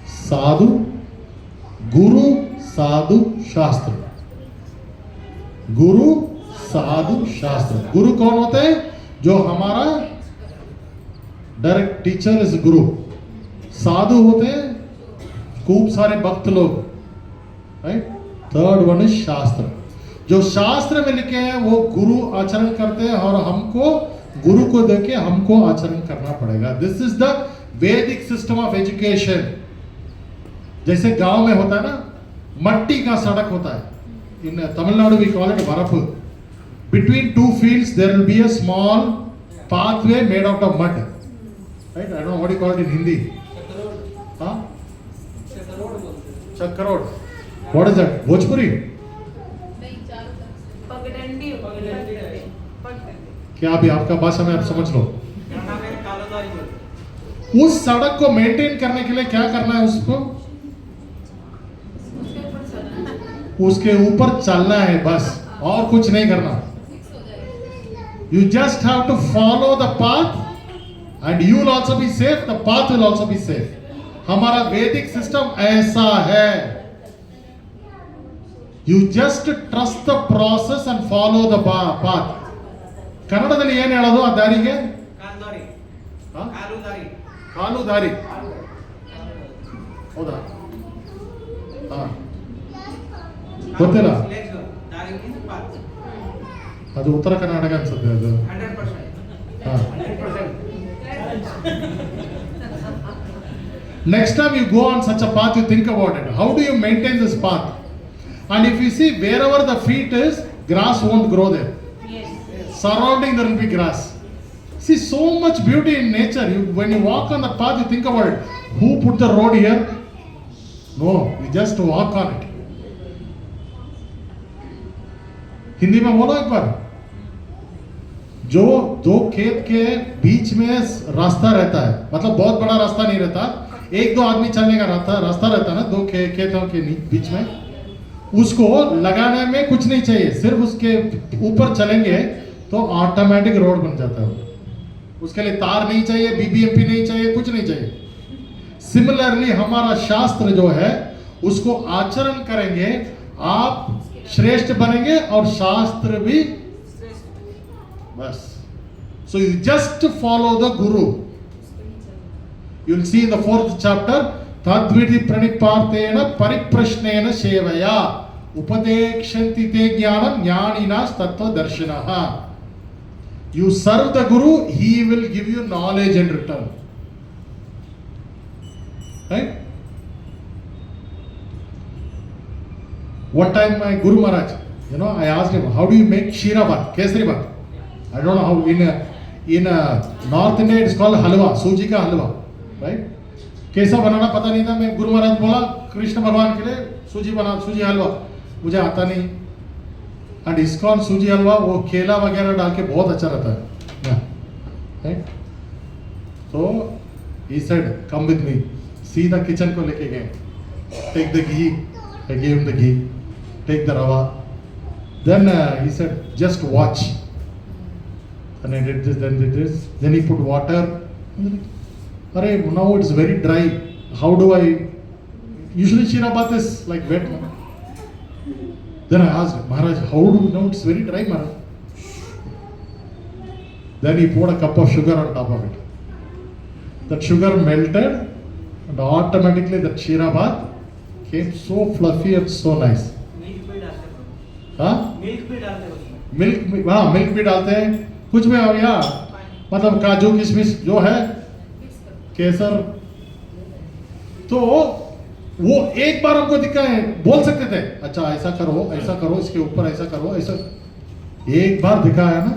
Speaker 1: Sadhu, Guru, Sadhu, Shastra. Guru, Sadhu, Shastra. Guru कौन होते हैं? जो हमारा direct teacher is गुरु. साधु होते हैं खूब सारे भक्त लोग. राइट. थर्ड वन इज शास्त्र. जो शास्त्र में लिखे हैं वो गुरु आचरण करते हैं और हमको गुरु को देके हमको आचरण करना पड़ेगा. दिस इज द वैदिक सिस्टम ऑफ एजुकेशन. जैसे गांव में होता है ना, मट्टी का सड़क होता है. In Tamil Nadu we call it varap. Between two fields there will be a small pathway made out of mud. Right? I don't know what you call it in Hindi. Huh? Chakrod. What is that? Bhojpuri?
Speaker 4: नहीं, चारों तरफ से।
Speaker 3: पगडंडी
Speaker 5: पगडंडी है।
Speaker 3: पगडंडी
Speaker 1: क्या अभी आपका भाषा में आप समझ लो. उस सड़क को मेंटेन करने के लिए क्या करना है? उसको
Speaker 4: उसके ऊपर चलना।
Speaker 1: उसके ऊपर चलना है बस, और कुछ नहीं करना.
Speaker 4: फिक्स हो जाएगा।
Speaker 1: You just have to follow the path and you will also be safe, the path will also be safe. हमारा वैदिक सिस्टम ऐसा है. You just trust the process and follow the path. ಕನ್ನಡದಲ್ಲಿ ಏನು ಹೇಳೋದು ಆ ದಾರಿಗೆ? ಹಾ? ಕಾಲು ದಾರಿ. ಹೌದಾ? ಹಾ. ಗೊತ್ತಿಲ್ಲ. ಅದು ಉತ್ತರ ಕರ್ನಾಟಕ ಅನ್ಸುತ್ತೆ ಅದು. ಹಾ. Next time you go on such a path, you think about it. How do you maintain this path? And if you see wherever the feet is, grass won't grow there. Surrounding there will be grass. See so much beauty in nature. When you walk on the path, you think about it. Who put the road here? No, you just walk on it. Hindi में बोलो एक बार. जो दो खेत के बीच में रास्ता रहता है, मतलब बहुत बड़ा रास्ता नहीं रहता, एक दो आदमी चलने का रास्ता रहता है ना, दो खेतों के बीच में, उसको लगाने में कुछ नहीं चाहिए, सिर्फ उसके ऊपर चलेंगे तो ऑटोमेटिक रोड बन जाता है. उसके लिए तार नहीं चाहिए, बीबीएमपी नहीं चाहिए, कुछ नहीं चाहिए. सिमिलरली हमारा शास्त्र जो है उसको आचरण करेंगे, आप श्रेष्ठ बनेंगे और शास्त्र भी बस. So you just follow the guru. You will see in the 4th chapter, tadvidi pranipartena pariprashnena sevaya upadekshanti te jnanam jnaninas tattva darshinaha. You serve the guru, he will give you knowledge in return. Right? One time my Guru Maharaj, I asked him, how do you make Sheera Bhat, Kesari Bhat? I don't know how, in North India it's called halwa, सूजी का हलवा, right? कैसा बनाना पता नहीं था. मैं गुरु महाराज बोला कृष्ण भगवान के लिए सूजी हलवा, मुझे आता नहीं. एंड ISKCON सूजी हलवा वो केला वगैरह डाल के बहुत अच्छा रहता है. Right? So he said, come with me. सीधा किचन को लेके गए. Take the ghee. I gave him the ghee. Take the rava. Then he said, just watch. And I did this, then did this. Then he put water. Arey, now it's very dry. How do I? Usually Sheera Bhat is like wet. Then I asked Maharaj, how do you know it's very dry, Maharaj? Then he poured a cup of sugar on top of it. That sugar melted and automatically that sheera bhat came so fluffy and so nice.
Speaker 5: Milk भी डालते हैं,
Speaker 1: हाँ
Speaker 5: milk भी डालते हैं उसमें।
Speaker 1: Milk भी डालते हैं, कुछ भी हो गया, मतलब काजू किशमिश जो है, केसर। तो वो एक बार हमको दिखा है, बोल सकते थे अच्छा ऐसा करो इसके ऊपर ऐसा करो, ऐसा एक बार दिखाया ना।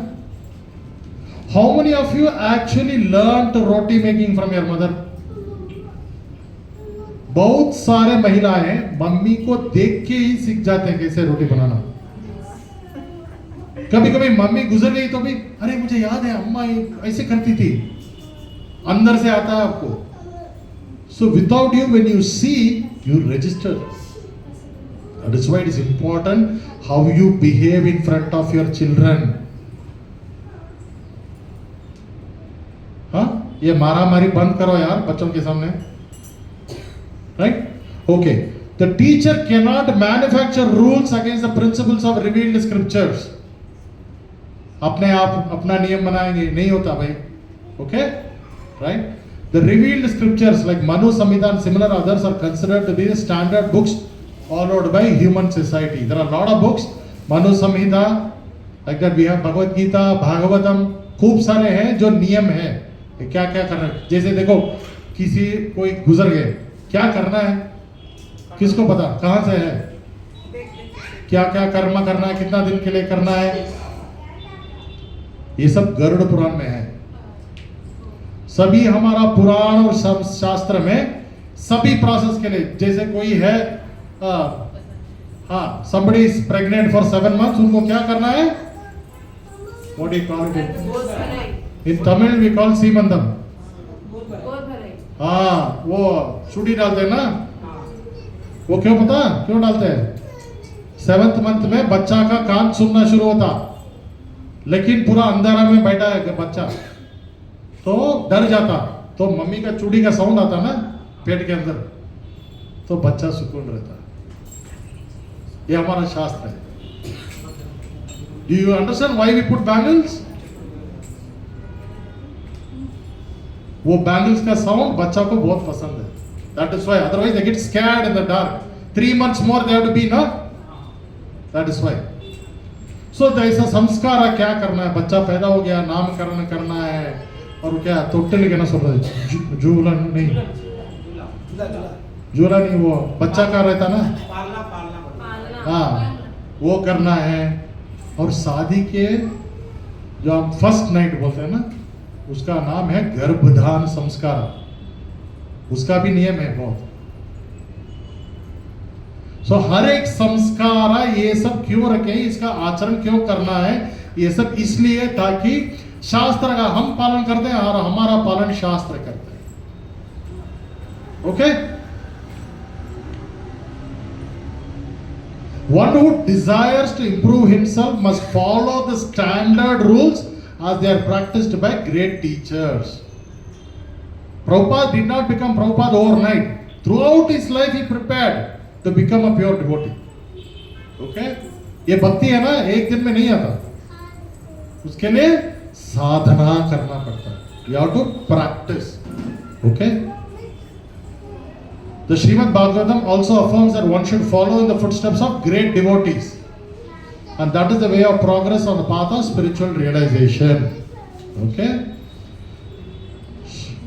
Speaker 1: How many of you actually learn roti making from your mother? बहुत सारे महिलाएं मम्मी को देख के ही सीख जाते हैं कैसे रोटी बनाना। कभी कभी मम्मी गुजर गई तो भी अरे मुझे याद है अम्मा ऐसे करती थी, अंदर से आता है आपको। So without you, when you see, you register. That is why it is important how you behave in front of your children. हाँ, ये मारामारी बंद करो यार बच्चों के सामने, right? Okay. The teacher cannot manufacture rules against the principles of revealed scriptures. अपने आप अपना नियम बनाएंगे, नहीं होता भाई, okay? Right? The revealed scriptures like Manu Samhita and similar others are considered to be the standard books followed by human society. There are a lot of books, Manu Samhita, like that we have Bhagavad Gita, Bhagavatam, खूब सारे हैं जो नियम है क्या क्या करना है। जैसे देखो किसी कोई गुजर गए, क्या करना है किसको पता, कहाँ से है, क्या क्या कर्म करना है, कितना दिन के लिए करना है, ये सब गरुड़ पुराण में है। सभी हमारा पुराण और सब शास्त्र में सभी प्रोसेस के लिए, जैसे कोई है somebody is pregnant for 7 months, उनको क्या करना है, what do you call it in Tamil we call सीमंदम। हाँ वो चूड़ी डालते हैं ना, वो क्यों पता क्यों डालते हैं? 7th month में बच्चा का कान सुनना शुरू होता, लेकिन पूरा अंधेरा में बैठा है बच्चा, तो डर जाता, तो मम्मी का चूड़ी का साउंड आता ना पेट के अंदर, तो बच्चा सुकून रहता। ये हमारा शास्त्र है। Do you understand why we put bangles? वो bangles का साउंड बच्चा को बहुत पसंद है। That is why, otherwise they get scared in the dark. 3 months more they have to be, no? That is why. So ऐसा संस्कार है, क्या करना है, बच्चा पैदा हो गया, नामकरण करना है, और क्या तोटे लेके ना सब झूला नहीं, झूला नहीं, वो बच्चा का रहता ना, हाँ वो करना है। और शादी के जो हम फर्स्ट नाइट बोलते हैं ना, उसका नाम है गर्भधान संस्कार, उसका भी नियम है बहुत। सो हर एक संस्कार ये सब क्यों रखे, इसका आचरण क्यों करना है, ये सब इसलिए ताकि शास्त्र का हम पालन करते हैं और हमारा पालन शास्त्र करते हैं। Okay? One who desires to improve himself must follow the standard rules as they are practiced by great teachers. Prabhupada did not become Prabhupada overnight. Throughout his life he prepared to become a pure devotee. Okay? ये भक्ति है ना, एक दिन में नहीं आता, उसके लिए साधना करना पड़ता है। You have to practice. Okay? The Srimad Bhagavatam also affirms that one should follow in the footsteps of great devotees, and that is the way of progress on the path of spiritual realization. Okay?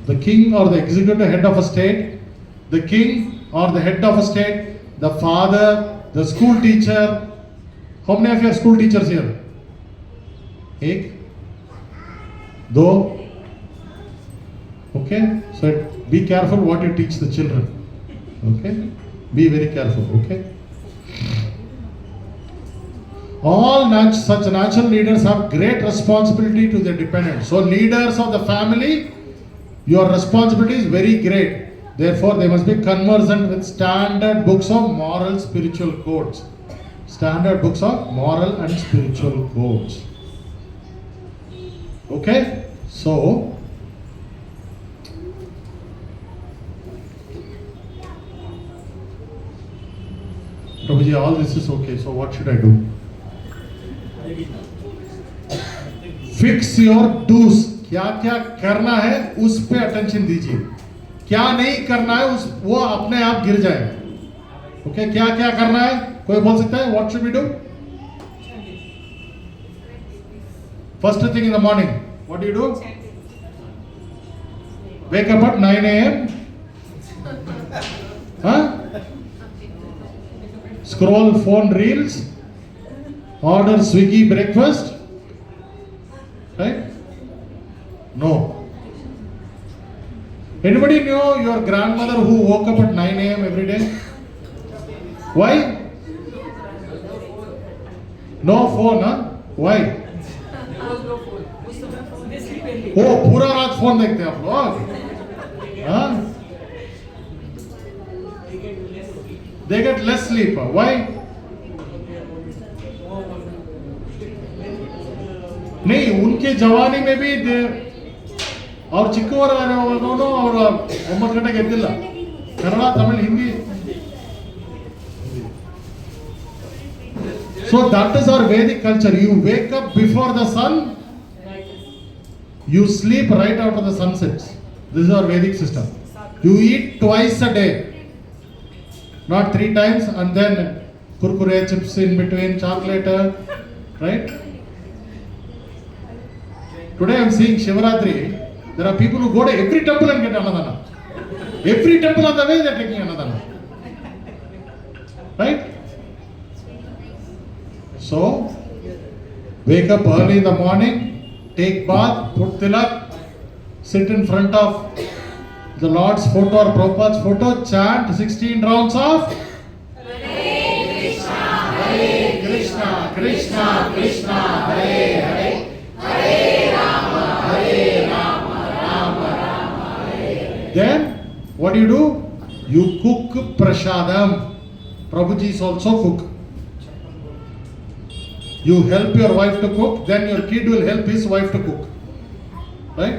Speaker 1: The king or the executive head of a state, the king or the head of a state, the father, the school teacher. How many of you are school teachers here? एक, दो. Okay? So be careful what you teach the children. Okay? Be very careful. Okay? All such natural leaders have great responsibility to their dependents. So leaders of the family, your responsibility is very great. Therefore, they must be conversant with standard books of moral spiritual codes. Standard books of moral and spiritual codes. Okay? So, Prabhuji, all this is okay. So, what should I do? Fix your do's. क्या क्या करना है उस pay attention दीजिए। क्या नहीं करना है उस वो अपने आप गिर जाएगा। ओके, क्या क्या करना है कोई बोल सकता है? What should we do? First thing in the morning, what do you do? Wake up at 9 a.m. Huh? Scroll phone reels. Order Swiggy breakfast. Right? No. Anybody know your grandmother who woke up at 9 a.m. every day? Why? No phone, huh? Why? ओ पूरा रात phone देखते हैं आप लोग, हाँ? They get less sleep. Why? नहीं, उनके जवानी में भी और चिक्कोर दोनों और 9 ಗಂಟೆಗೆ ಎದ್ದಿಲ್ಲ, Kannada Tamil Hindi. So that is our Vedic culture. You wake up before the sun. You sleep right after the sun sets. This is our Vedic system. You eat twice a day, not 3 times, and then kurkure chips in between, chocolate, right? Today I am seeing Shivaratri. There are people who go to every temple and get annadana. Every temple on the way they are taking annadana. Right? So, wake up early in the morning. Take bath, put tilak, sit in front of the Lord's photo or Prabhupada's photo, chant 16 rounds of Hare Krishna, Krishna Krishna, Hare Hare, Hare Rama, Rama Rama, Hare. Then, what do? You cook prasadam. Prabhuji is also cook. You help your wife to cook, then your kid will help his wife to cook, right?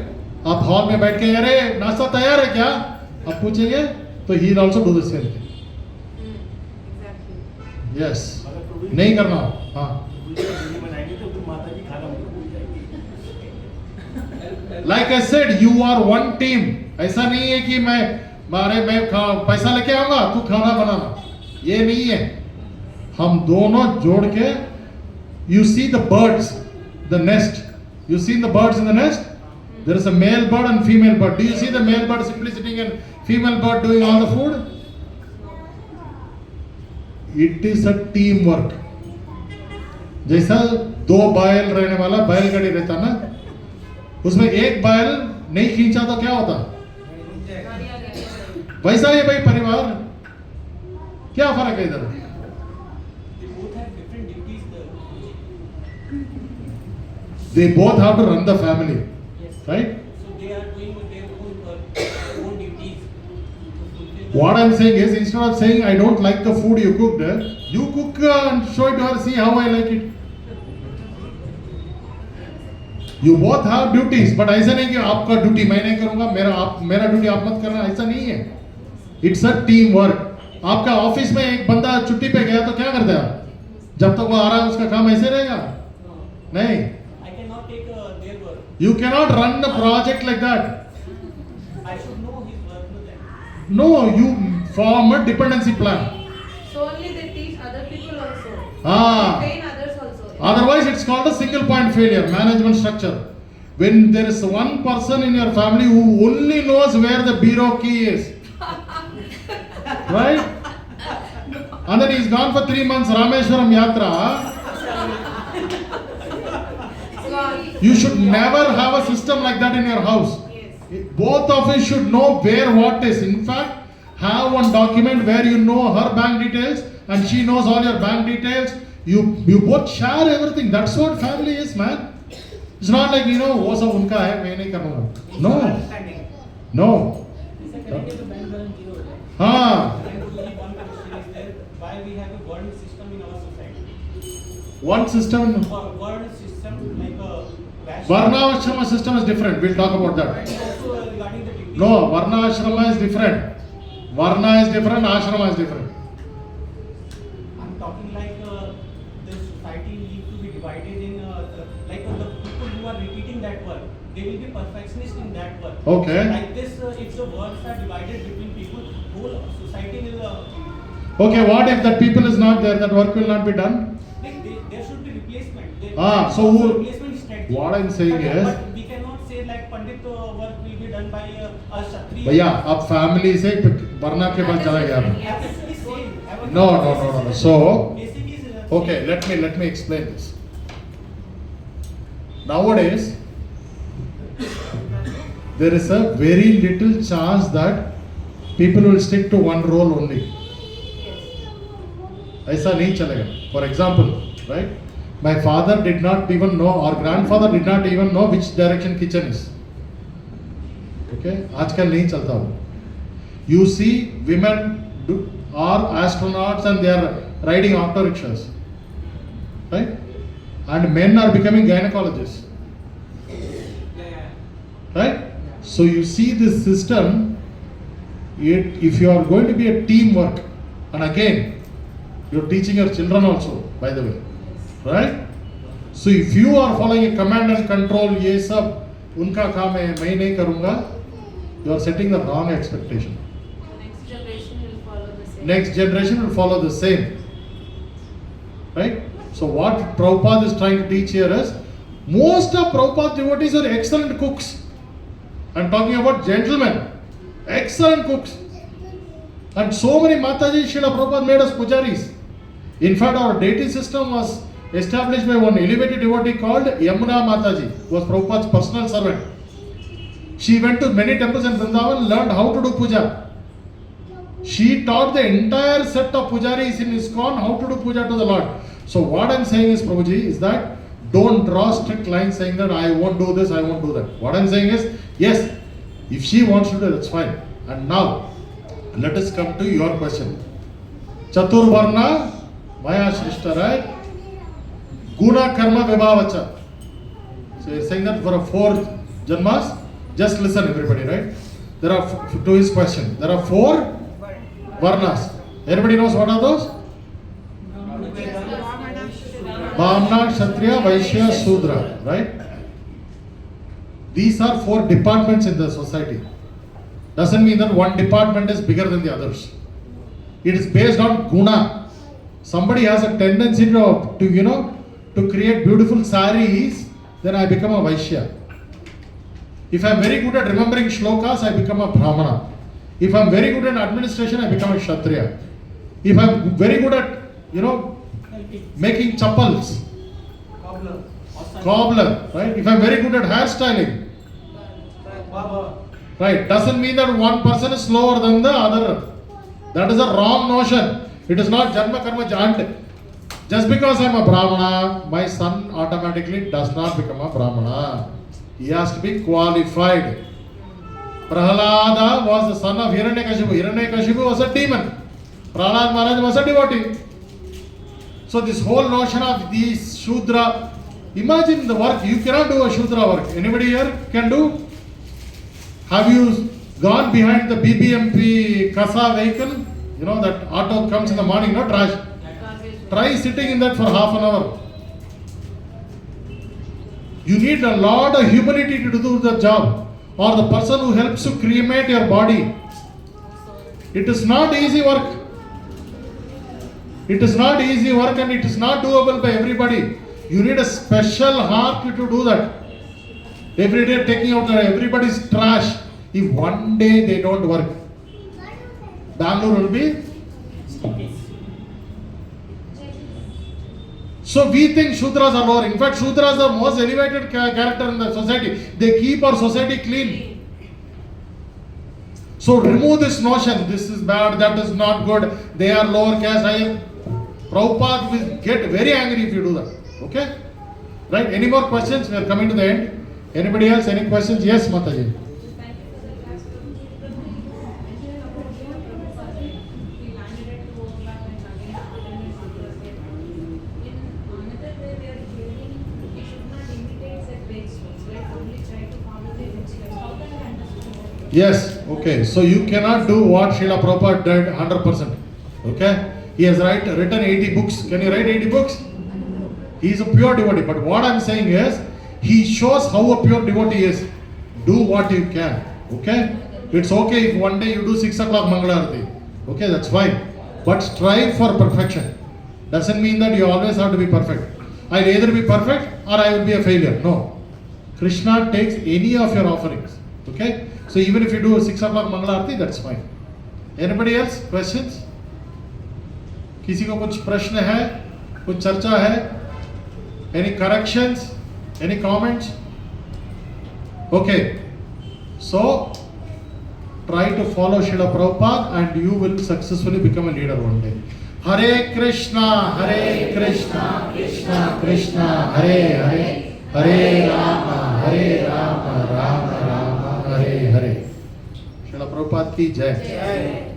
Speaker 1: आप hall में बैठ के अरे नाश्ता तैयार है क्या आप पूछेंगे तो he will also do the same thing. Yes, नहीं करना, हाँ. Like I said, you are one team. ऐसा नहीं है कि मैं पैसा लेके आऊंगा तू खाना बनाना, ये नहीं है. हम दोनों जोड़ के. You see the birds, the nest. You see the birds in the nest? There is a male bird and female bird. Do you see the male bird simply sitting and female bird doing all the food? It is a teamwork. जैसा 2 बैल रहने वाला बैलगाड़ी रहता ना, उसमें एक बैल नहीं खींचा तो क्या होता? वैसा ही भाई परिवार, क्या फर्क है इधर? They both have to run the family, right?
Speaker 5: So they are doing their own duties.
Speaker 1: What I'm saying is, instead of saying I don't like the food you cooked, you cook and show it to her, see how I like it. You both have duties, but ऐसा नहीं कि आपका duty मैं नहीं करूँगा, मेरा duty आप मत करना, ऐसा नहीं है. It's a team work. आपका ऑफिस में एक बंदा छुट्टी पे गया तो क्या करते हैं आप? जब तक वो आ रहा है उसका काम ऐसे रहेगा? नहीं. You cannot run the project like that.
Speaker 5: I should know his work then.
Speaker 1: No, you form a dependency plan.
Speaker 4: So only they teach other people also.
Speaker 1: Ah.
Speaker 4: They train others also.
Speaker 1: Otherwise, it's called a single point failure, management structure. When there is one person in your family who only knows where the bureau key is, right? And then he's gone for 3 months, Rameshwaram Yatra. You should never have a system like that in your house.
Speaker 3: Yes.
Speaker 1: Both of you should know where what is. In fact, have one document where you know her bank details and she knows all your bank details. You both share everything. That's what family is, man. It's not like, वो सब उनका है, मैं नहीं करूँगा. No. No. हाँ.
Speaker 5: Why we have a word system in our society?
Speaker 1: One system.
Speaker 5: Word system like a
Speaker 1: Varnashrama system is different. We'll talk about that.
Speaker 5: also regarding the duties.
Speaker 1: No, Varnashrama is different. Varna is different, Ashrama is different.
Speaker 5: I'm talking like the society need to be divided in like the people who are repeating
Speaker 6: in that work. They will be perfectionist in that work.
Speaker 1: Okay.
Speaker 6: Like this, if the works are divided between people, whole society will.
Speaker 1: Okay, what if that people is not there, that work will not be done?
Speaker 6: There should be replacement.
Speaker 1: So who,
Speaker 6: replacement strategy.
Speaker 1: what I'm saying is,
Speaker 6: but we cannot say like Pandit work will be done by a Kshatriya.
Speaker 1: भैया अब family से वरना के बाद चला गया मैं.
Speaker 6: Absolutely same.
Speaker 1: No. So,
Speaker 6: Basic is.
Speaker 1: okay, let me explain this. Nowadays, there is a very little chance that people will stick to one role only. ऐसा नहीं चलेगा. For example, right? My father did not even know, or grandfather did not even know which direction kitchen is. Okay? आजकल नहीं चलता वो. You see women are astronauts and they are riding auto rickshaws. Right? And men are becoming gynecologists. Right? So you see this system, if you are going to be a teamwork, and again, you're teaching your children also, by the way. Right? So if you are following a command and control, ये सब उनका काम है, मैं नहीं करूँगा, you are setting the wrong expectation.
Speaker 3: Next generation will follow the same.
Speaker 1: Next generation will follow the same. Right? So what Prabhupada is trying to teach here is, most of Prabhupada's devotees are excellent cooks. I'm talking about gentlemen, excellent cooks. And so many Mataji, Srila Prabhupada made us pujaris. In fact, our deity system was established by one elevated devotee called Yamuna Mataji, who was Prabhupada's personal servant. She went to many temples in Vrindavan and learned how to do puja. She taught the entire set of pujaris in ISKCON how to do puja to the Lord. So what I'm saying is, Prabhuji, is that don't draw strict lines saying that I won't do this, I won't do that. What I'm saying is, yes, if she wants to do it, that's fine. And now, let us come to your question. Chaturvarna Maya Shrishta, right? Guna Karma Vibhavacha. So you're saying that for a 4 janmas, just listen everybody, right? There are, to his question, there are 4 varnas. Everybody knows what are those? Brahmana, Kshatriya, Vaishya, Sudra, right? These are 4 departments in the society. Doesn't mean that one department is bigger than the others. It is based on guna. Somebody has a tendency to create beautiful saris, then I become a Vaishya. If I am very good at remembering shlokas, I become a Brahmana. If I am very good at administration, I become a Kshatriya. If I am very good at, making chappals, cobbler, right? If I am very good at hairstyling, right? Doesn't mean that one person is slower than the other. That is a wrong notion. It is not Janma Karma Jant. Just because I am a Brahmana, my son automatically does not become a Brahmana. He has to be qualified. Prahlada was the son of Hiranyakashipu. Hiranyakashipu was a demon. Prahlad Maharaj was a devotee. So this whole notion of these Shudra, imagine the work, you cannot do a Shudra work. Anybody here can do? Have you gone behind the BBMP Kasa vehicle? That auto comes in the morning, no trash. Try sitting in that for half an hour. You need a lot of humility to do the job. Or the person who helps to cremate your body. It is not easy work. It is not easy work and it is not doable by everybody. You need a special heart to do that. Every day taking out everybody's trash. If one day they don't work, Bangalore will be. So we think Shudras are lower. In fact, Shudras are the most elevated character in the society. They keep our society clean. So remove this notion. This is bad, that is not good. They are lower caste, higher. Prabhupada will get very angry if you do that. Okay? Right? Any more questions? We are coming to the end. Anybody else? Any questions? Yes, Mataji. Yes, okay. So you cannot do what Srila Prabhupada did 100%. Okay? He has written 80 books. Can you write 80 books? He is a pure devotee. But what I am saying is, He shows how a pure devotee is. Do what you can. Okay? It's okay if one day you do 6 o'clock Mangalarati. Okay, that's fine. But strive for perfection. Doesn't mean that you always have to be perfect. I'll either be perfect or I will be a failure. No. Krishna takes any of your offerings. Okay? So even if you do 6 o'clock Mangalarati, that's fine. Anybody else? Questions? किसी को कुछ प्रश्न है? कुछ चर्चा है? Any corrections? Any comments? Okay. So try to follow Srila Prabhupada and you will successfully become a leader one day. Hare Krishna, Krishna Krishna, Hare Hare, Hare Rama, Rama Rama, Hare Hare. Srila Prabhupada ki jai.